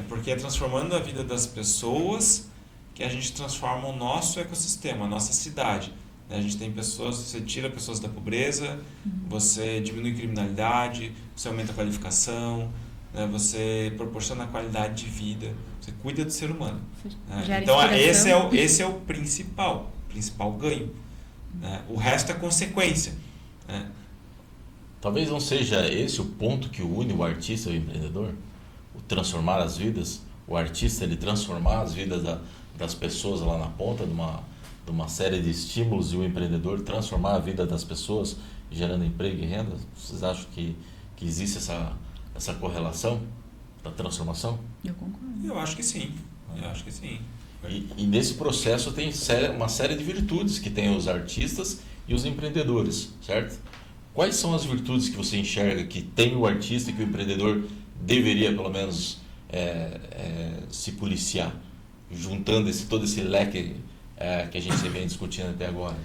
porque é transformando a vida das pessoas que a gente transforma o nosso ecossistema, a nossa cidade. A gente tem pessoas, você tira pessoas da pobreza, você diminui criminalidade, você aumenta a qualificação, né? Você proporciona a qualidade de vida, você cuida do ser humano. Né? Então esse é o principal ganho. Né? O resto é consequência. Né? Talvez não seja esse o ponto que une o artista e o empreendedor, o transformar as vidas, o artista ele transformar as vidas das pessoas lá na ponta de uma série de estímulos, e o empreendedor transformar a vida das pessoas, gerando emprego e renda. Vocês acham que existe essa correlação da transformação? Eu concordo. Eu acho que sim. E nesse processo tem uma série de virtudes que tem os artistas e os empreendedores, certo? Quais são as virtudes que você enxerga que tem o artista e que o empreendedor deveria, pelo menos, se policiar, juntando todo esse leque que a gente vem discutindo até agora?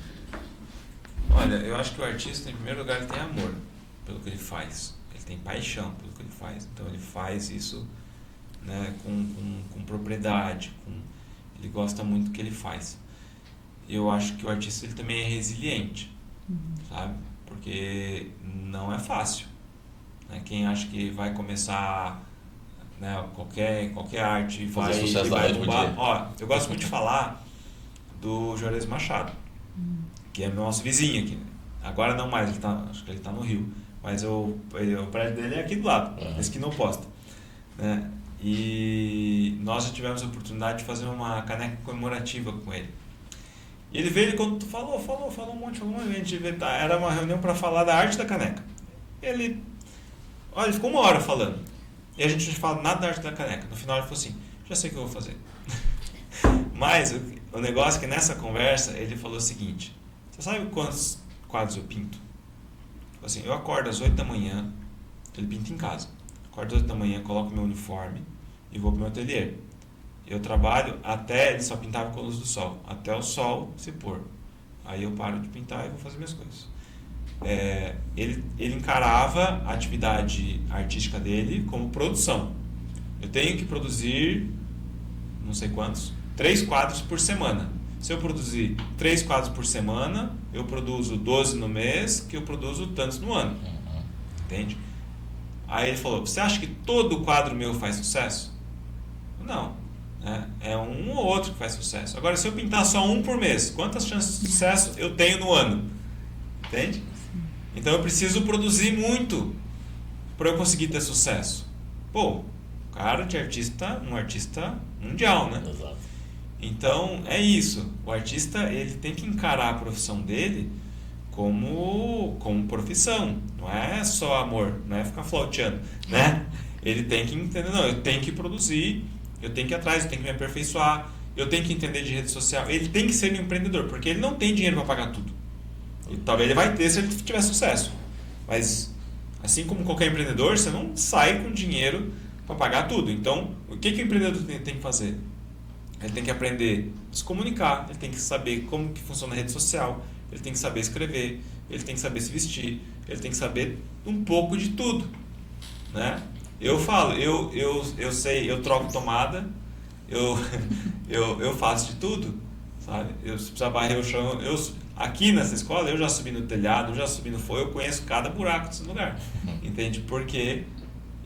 Olha, eu acho que o artista, em primeiro lugar, ele tem amor pelo que ele faz. Ele tem paixão pelo que ele faz. Então, ele faz isso, né, com propriedade, ele gosta muito do que ele faz. Eu acho que o artista ele também é resiliente, sabe? Porque não é fácil. Né? Quem acha que vai começar, né, qualquer arte vai bombar. Ó, eu gosto muito de falar do Juarez Machado, que é nosso vizinho aqui. Agora não mais, acho que ele está no Rio, mas o prédio dele é aqui do lado, esse que não posta. Né? E nós já tivemos a oportunidade de fazer uma caneca comemorativa com ele. E ele veio, quando tu falou um monte, a gente era uma reunião para falar da arte da caneca. Ele ficou 1 hora falando. E a gente não fala nada da arte da caneca. No final ele falou assim, já sei o que eu vou fazer. Mas o negócio é que nessa conversa ele falou o seguinte, você sabe quantos quadros eu pinto? Assim, eu acordo às 8 da manhã, ele pinta em casa. Acordo às 8 da manhã, coloco meu uniforme e vou pro meu ateliê. Eu trabalho até, ele só pintava com a luz do sol, até o sol se pôr. Aí eu paro de pintar e vou fazer minhas coisas. Ele encarava a atividade artística dele como produção. Eu tenho que produzir, não sei quantos, 3 quadros por semana. Se eu produzir 3 quadros por semana, eu produzo 12 no mês, que eu produzo tantos no ano. Entende? Aí ele falou, você acha que todo quadro meu faz sucesso? Não. É um ou outro que faz sucesso. Agora, se eu pintar só um por mês, quantas chances de sucesso eu tenho no ano? Entende? Então eu preciso produzir muito para eu conseguir ter sucesso. Pô, cara de artista, um artista mundial, né? Exato. Então é isso. O artista ele tem que encarar a profissão dele como profissão. Não é só amor, não é ficar flauteando, né? Ele tem que entender, não, eu tenho que produzir, eu tenho que ir atrás, eu tenho que me aperfeiçoar, eu tenho que entender de rede social. Ele tem que ser um empreendedor, porque ele não tem dinheiro para pagar tudo. E talvez ele vai ter se ele tiver sucesso. Mas, assim como qualquer empreendedor, você não sai com dinheiro para pagar tudo. Então, o que o empreendedor tem que fazer? Ele tem que aprender a se comunicar, ele tem que saber como que funciona a rede social, ele tem que saber escrever, ele tem que saber se vestir, ele tem que saber um pouco de tudo, né? Eu falo, eu sei, eu troco tomada, eu faço de tudo, sabe? Se precisar varrer o chão, aqui nessa escola eu já subi no telhado, eu já subi no fogo, eu conheço cada buraco desse lugar, entende? Porque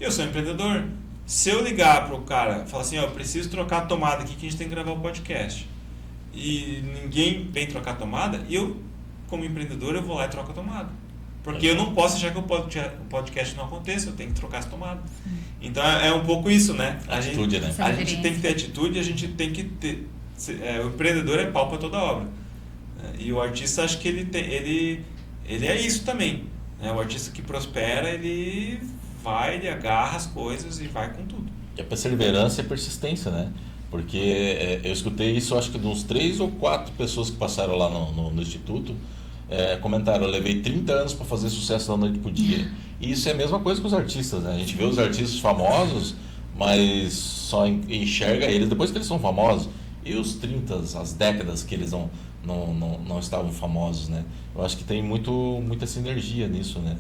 eu sou empreendedor. Se eu ligar pro cara e falar assim, eu preciso trocar a tomada aqui que a gente tem que gravar o podcast, e ninguém vem trocar a tomada, eu, como empreendedor, eu vou lá e troco a tomada. Porque eu não posso achar que o podcast não aconteça, eu tenho que trocar essa tomada. Então é um pouco isso, né? Atitude, né? A gente tem que ter atitude, a gente tem que ter... o empreendedor é pau para toda obra. E o artista, acho que ele é isso também. Né? O artista que prospera, ele agarra as coisas e vai com tudo. E a perseverança e a persistência, né? Porque eu escutei isso, acho que de uns 3 ou 4 pessoas que passaram lá no Instituto, comentaram, eu levei 30 anos para fazer sucesso da noite pro dia. E isso é a mesma coisa com os artistas, né? A gente vê os artistas famosos, mas só enxerga eles depois que eles são famosos. E os 30, as décadas que eles não estavam famosos, né? Eu acho que tem muita sinergia nisso, né?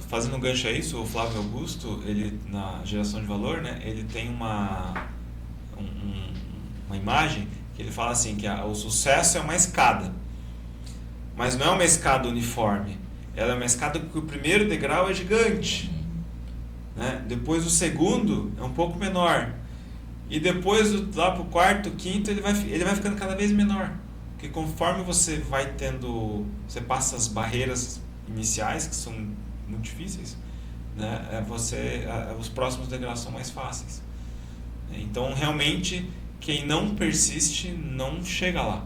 Fazendo um gancho a isso, o Flávio Augusto, ele, na geração de valor, né? Ele tem uma imagem que ele fala assim, que o sucesso é uma escada. Mas não é uma escada uniforme. Ela é uma escada que o primeiro degrau é gigante. Né? Depois o segundo é um pouco menor. E depois, lá para o quarto, quinto, ele vai ficando cada vez menor. Porque conforme você vai tendo... Você passa as barreiras iniciais, que são muito difíceis, né? Os próximos degraus são mais fáceis. Então, realmente, quem não persiste, não chega lá.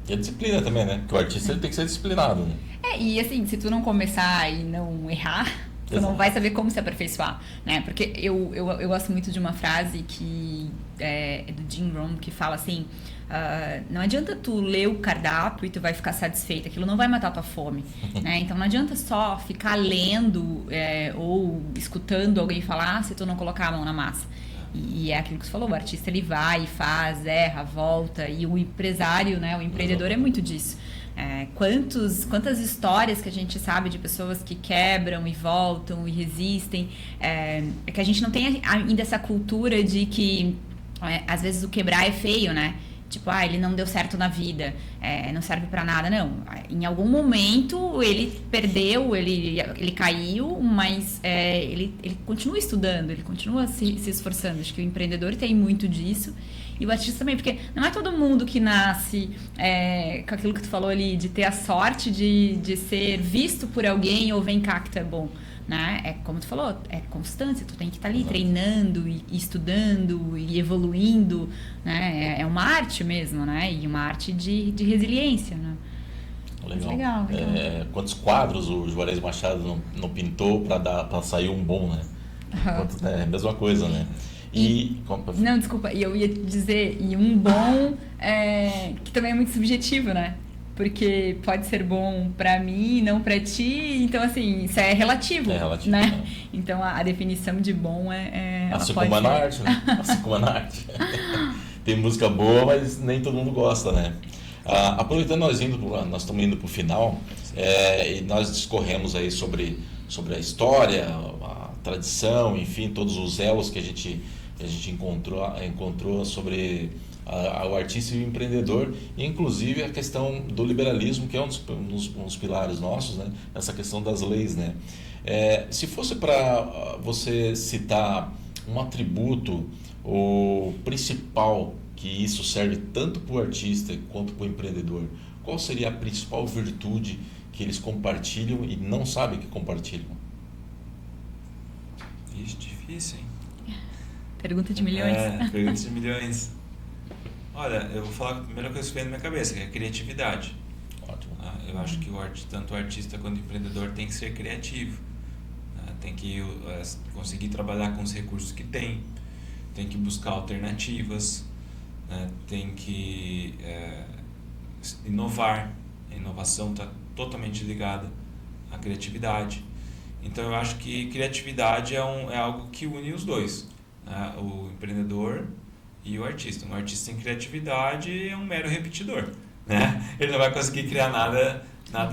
E a disciplina também, né? Porque o artista ele tem que ser disciplinado, né? E assim, se tu não começar e não errar, tu não vai saber como se aperfeiçoar, né? Porque eu gosto muito de uma frase que é do Jim Rohn, que fala assim, não adianta tu ler o cardápio e tu vai ficar satisfeito, aquilo não vai matar a tua fome, né? Então não adianta só ficar lendo ou escutando alguém falar se tu não colocar a mão na massa. E é aquilo que você falou, o artista ele vai, faz, erra, volta, e o empresário, né, o empreendedor é muito disso. Quantas histórias que a gente sabe de pessoas que quebram e voltam e resistem, é que a gente não tem ainda essa cultura de que às vezes o quebrar é feio, né? Tipo, ele não deu certo na vida, não serve pra nada. Não, em algum momento ele perdeu, ele caiu, mas ele continua estudando, ele continua se esforçando. Acho que o empreendedor tem muito disso. E o artista também, porque não é todo mundo que nasce com aquilo que tu falou ali, de ter a sorte de ser visto por alguém ou vem cá que tu é bom. né? É como tu falou, é constância, tu tem que estar ali treinando e estudando e evoluindo, né? É uma arte mesmo, né? E uma arte de resiliência, né? Legal. Quantos quadros o Juarez Machado não pintou para sair um bom, né? É a mesma coisa, né? Não, desculpa, e eu ia dizer, e um bom que também é muito subjetivo, né? Porque pode ser bom pra mim e não pra ti, então assim, isso é relativo, né? Né? Então a definição de bom assim como na arte, né? Assim como na arte. Tem música boa, mas nem todo mundo gosta, né? Aproveitando, nós estamos indo para o final, e nós discorremos aí sobre a história, a tradição, enfim, todos os elos que a gente encontrou sobre o artista e o empreendedor, e inclusive a questão do liberalismo, que é um dos pilares nossos, né? Essa questão das leis, né? Se fosse para você citar um atributo, o principal, que isso serve tanto para o artista quanto para o empreendedor, qual seria a principal virtude que eles compartilham e não sabem que compartilham? Isso, difícil, hein? Pergunta de milhões. Pergunta de milhões. Olha, eu vou falar a primeira coisa que vem na minha cabeça, que é a criatividade. Ótimo. Eu acho que tanto o artista quanto o empreendedor tem que ser criativo. Tem que conseguir trabalhar com os recursos que tem que buscar alternativas, tem que inovar. A inovação está totalmente ligada à criatividade. Então eu acho que criatividade é algo que une os dois, né? O empreendedor e o artista. Um artista sem criatividade é um mero repetidor, né? Ele não vai conseguir criar nada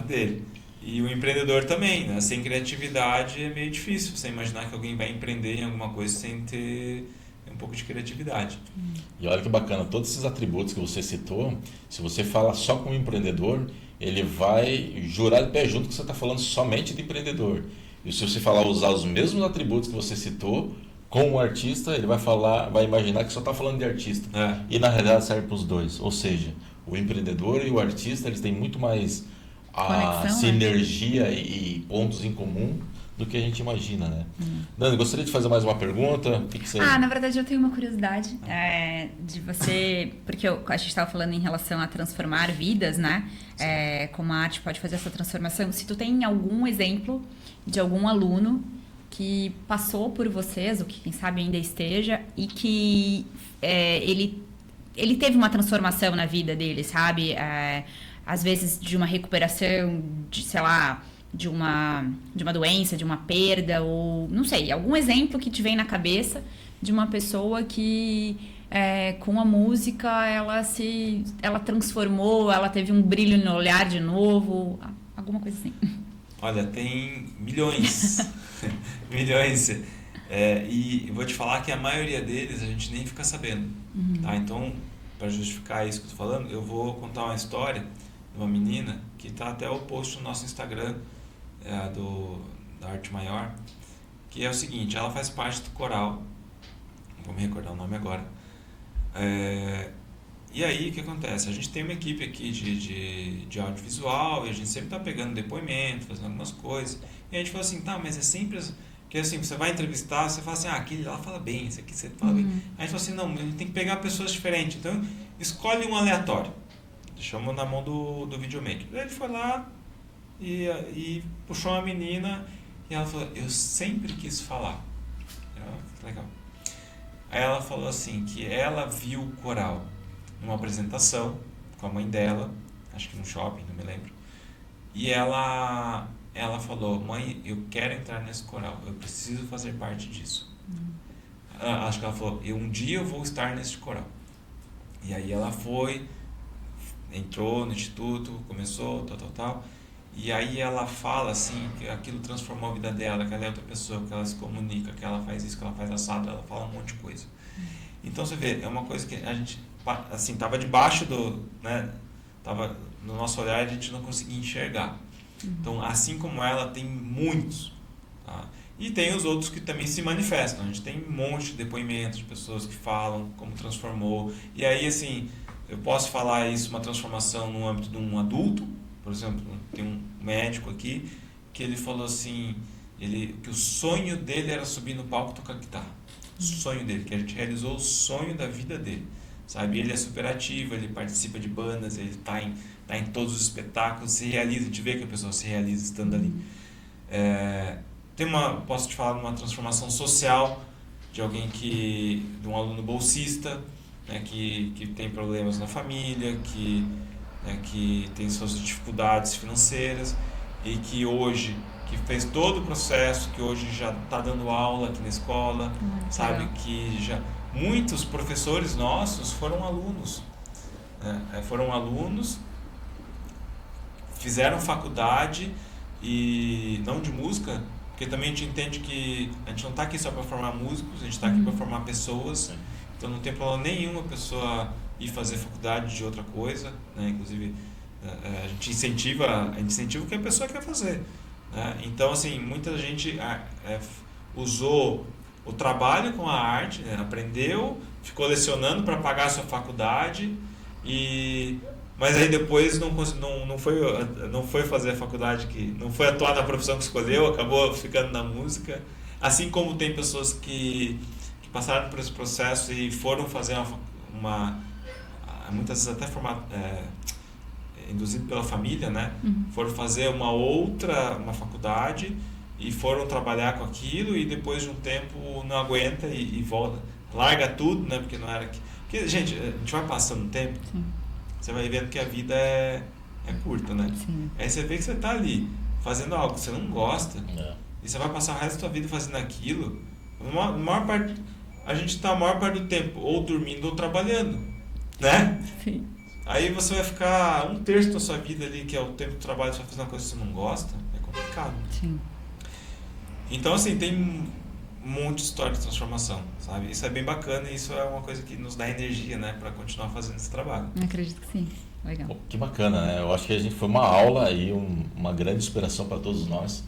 dele. E o empreendedor também, né? Sem criatividade é meio difícil você imaginar que alguém vai empreender em alguma coisa sem ter um pouco de criatividade. E olha que bacana, todos esses atributos que você citou, se você fala só com o empreendedor, ele vai jurar de pé junto que você está falando somente de empreendedor. E se você usar os mesmos atributos que você citou com o artista, ele vai imaginar que só está falando de artista. E na realidade serve para os dois. Ou seja, o empreendedor e o artista, eles têm muito mais sinergia, né? E pontos em comum do que a gente imagina, né? Dani, gostaria de fazer mais uma pergunta? O que você... Na verdade eu tenho uma curiosidade de você, porque a gente estava falando em relação a transformar vidas, né? Como a arte pode fazer essa transformação. Se tu tem algum exemplo de algum aluno que passou por vocês, ou que quem sabe ainda esteja, e que ele teve uma transformação na vida dele, sabe? Às vezes de uma recuperação, sei lá, de uma doença, de uma perda, ou não sei, algum exemplo que te vem na cabeça de uma pessoa que com a música ela transformou, ela teve um brilho no olhar de novo, alguma coisa assim. Olha, tem milhões, milhões, e vou te falar que a maioria deles a gente nem fica sabendo, tá? Então, para justificar isso que eu tô falando, eu vou contar uma história de uma menina que está até o post no nosso Instagram, da Arte Maior, que é o seguinte: ela faz parte do coral, não vou me recordar o nome agora, e aí o que acontece? A gente tem uma equipe aqui de audiovisual e a gente sempre está pegando depoimento, fazendo algumas coisas, e a gente falou assim, tá, mas é sempre que assim, você vai entrevistar, você fala assim, aquele lá fala bem, esse aqui você fala bem. Aí a gente falou assim, não, a gente tem que pegar pessoas diferentes, então escolhe um aleatório, deixamos na mão do videomaker. Aí ele foi lá e puxou uma menina e ela falou, eu sempre quis falar. Que legal. Aí ela falou assim, que ela viu o coral numa apresentação com a mãe dela, acho que no shopping, não me lembro, e ela falou, mãe, eu quero entrar nesse coral, eu preciso fazer parte disso. Acho que ela falou, um dia eu vou estar nesse coral. E aí ela foi, entrou no instituto, começou, tal, e aí ela fala assim, que aquilo transformou a vida dela, que ela é outra pessoa, que ela se comunica, que ela faz isso, que ela faz assado, ela fala um monte de coisa. Então você vê, é uma coisa que a gente, assim, tava debaixo tava no nosso olhar, a gente não conseguia enxergar. Então, assim como ela, tem muitos, tá? E tem os outros que também se manifestam. A gente tem um monte de depoimentos de pessoas que falam como transformou. E aí, assim, eu posso falar isso, uma transformação no âmbito de um adulto. Por exemplo, tem um médico aqui que ele falou assim, que o sonho dele era subir no palco e tocar guitarra. O sonho dele, que a gente realizou o sonho da vida dele, sabe? Ele é super ativo, ele participa de bandas, ele tá em todos os espetáculos, se realiza, a gente vê que a pessoa se realiza estando ali. Posso te falar de uma transformação social de alguém de um aluno bolsista, né, que tem problemas na família, que tem suas dificuldades financeiras e que hoje, que fez todo o processo, que hoje já está dando aula aqui na escola, sabe? Que muitos professores nossos foram alunos, né? Foram alunos, fizeram faculdade e não de música, porque também a gente entende que a gente não está aqui só para formar músicos, a gente está aqui para formar pessoas. Então não tem problema nenhum a pessoa ir fazer faculdade de outra coisa, né? Inclusive a gente incentiva o que a pessoa quer fazer, né? Então assim, muita gente usou o trabalho com a arte, né? Aprendeu, ficou lecionando para pagar a sua faculdade, mas aí depois não foi fazer a faculdade, não foi atuar na profissão que escolheu, acabou ficando na música. Assim como tem pessoas que passaram por esse processo e foram fazer muitas vezes até induzido pela família, né? Foram fazer uma faculdade e foram trabalhar com aquilo e depois de um tempo não aguenta e volta, larga tudo, né? Porque não era porque, gente, a gente vai passando o tempo, você vai vendo que a vida é curta, né? Sim. Aí você vê que você está ali fazendo algo que você não gosta e você vai passar o resto da sua vida fazendo aquilo. A gente está a maior parte do tempo ou dormindo ou trabalhando, né? Sim. Aí você vai ficar 1/3 da sua vida ali, que é o tempo do trabalho, você vai fazer uma coisa que você não gosta, é complicado. Sim. Então, assim, tem um monte de história de transformação, sabe? Isso é bem bacana e isso é uma coisa que nos dá energia, né, para continuar fazendo esse trabalho. Acredito que sim. Legal. Pô, que bacana, né? Eu acho que a gente foi uma aula e uma grande inspiração para todos nós.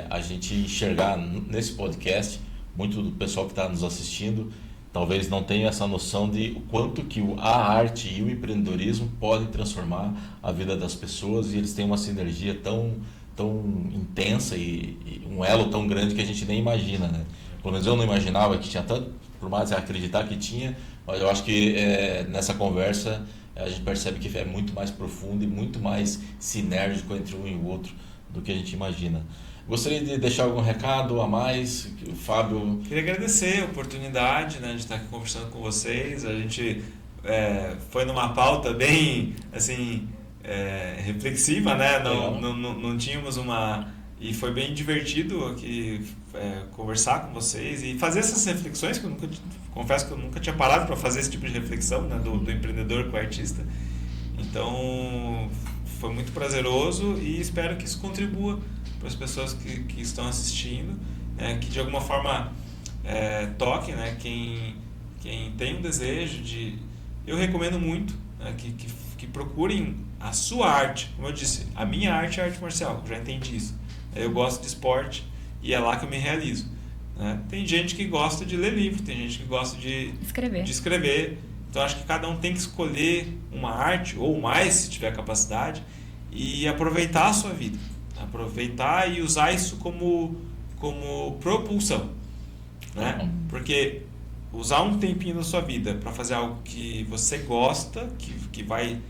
A gente enxergar nesse podcast, muito do pessoal que está nos assistindo talvez não tenha essa noção de o quanto que a arte e o empreendedorismo podem transformar a vida das pessoas, e eles têm uma sinergia tão intensa e um elo tão grande que a gente nem imagina, né? Pelo menos eu não imaginava que tinha tanto, por mais acreditar que tinha, mas eu acho que nessa conversa a gente percebe que é muito mais profundo e muito mais sinérgico entre um e o outro do que a gente imagina. Gostaria de deixar algum recado a mais, o Fábio? Queria agradecer a oportunidade, né, de estar aqui conversando com vocês. A gente foi numa pauta bem assim, reflexiva, né? Não tínhamos e foi bem divertido aqui conversar com vocês e fazer essas reflexões, que confesso que eu nunca tinha parado para fazer esse tipo de reflexão, né, do empreendedor com o artista. Então foi muito prazeroso e espero que isso contribua para as pessoas que estão assistindo, que de alguma forma toque, né, quem tem um desejo eu recomendo muito, né, que procurem a sua arte. Como eu disse, a minha arte é arte marcial, eu já entendi isso. Eu gosto de esporte e é lá que eu me realizo, né? Tem gente que gosta de ler livro, tem gente que gosta de escrever. Então acho que cada um tem que escolher uma arte ou mais, se tiver capacidade, e aproveitar a sua vida. Aproveitar e usar isso como propulsão, né? Porque usar um tempinho da sua vida para fazer algo que você gosta, que vai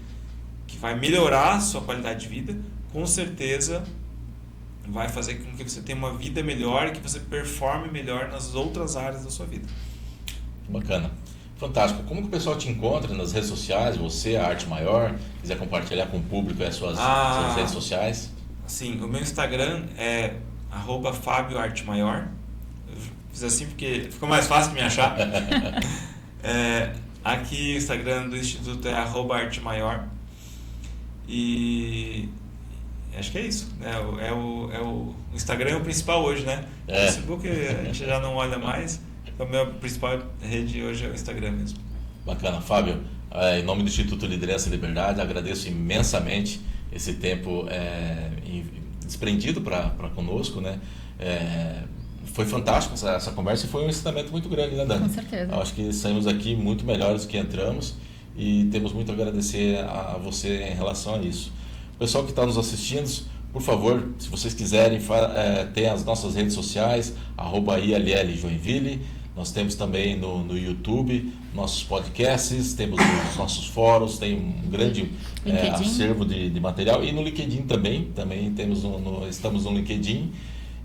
melhorar a sua qualidade de vida, com certeza vai fazer com que você tenha uma vida melhor e que você performe melhor nas outras áreas da sua vida. Bacana. Fantástico. Como que o pessoal te encontra nas redes sociais? Você, a Arte Maior, quiser compartilhar com o público as suas redes sociais? Sim, o meu Instagram é @FábioArteMaior. Eu fiz assim porque ficou mais fácil de me achar. Aqui o Instagram do Instituto é @ArteMaior. E acho que é isso, né? O Instagram é o principal hoje, né? O Facebook a gente já não olha mais. Então a minha principal rede hoje é o Instagram mesmo. Bacana. Fábio, em nome do Instituto Liderança e Liberdade, agradeço imensamente esse tempo desprendido para conosco, né? Foi fantástico essa conversa e foi um ensinamento muito grande, né, Dani? Com certeza. Eu acho que saímos aqui muito melhores do que entramos e temos muito a agradecer a você em relação a isso. O pessoal que está nos assistindo, Por favor, se vocês quiserem, tem as nossas redes sociais, @ILL Nós temos também no YouTube nossos podcasts, temos os nossos fóruns, tem um grande acervo de material. E no LinkedIn também temos estamos no LinkedIn.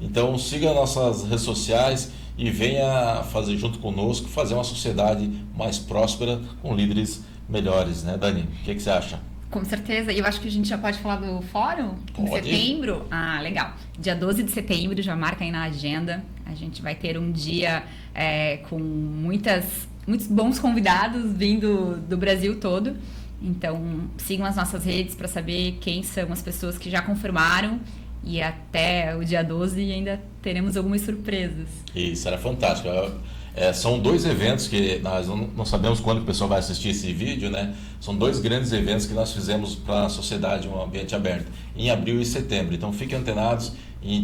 Então siga nossas redes sociais e venha fazer junto conosco, fazer uma sociedade mais próspera com líderes melhores, né, Dani? O que você acha? Com certeza. E eu acho que a gente já pode falar do fórum em setembro. Ah, legal. Dia 12 de setembro, já marca aí na agenda. A gente vai ter um dia com muitos bons convidados vindo do Brasil todo. Então, sigam as nossas redes para saber quem são as pessoas que já confirmaram. E até o dia 12 ainda teremos algumas surpresas. Isso, era fantástico. São 2 eventos que nós não sabemos quando o pessoal vai assistir esse vídeo, né? São 2 grandes eventos que nós fizemos para a sociedade, um ambiente aberto, em abril e setembro. Então fiquem antenados,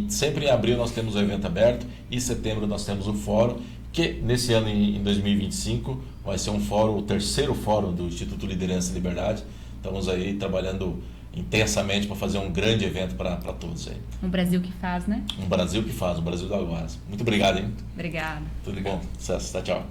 sempre em abril nós temos o evento aberto e em setembro nós temos o fórum, que nesse ano, em 2025, vai ser o terceiro fórum do Instituto Liderança e Liberdade. Estamos aí trabalhando intensamente para fazer um grande evento para todos aí. Um Brasil que faz, né? Um Brasil que faz, um Brasil do Aguaras. Muito obrigado, hein? Obrigada. Tudo bom. Sucesso. Tchau.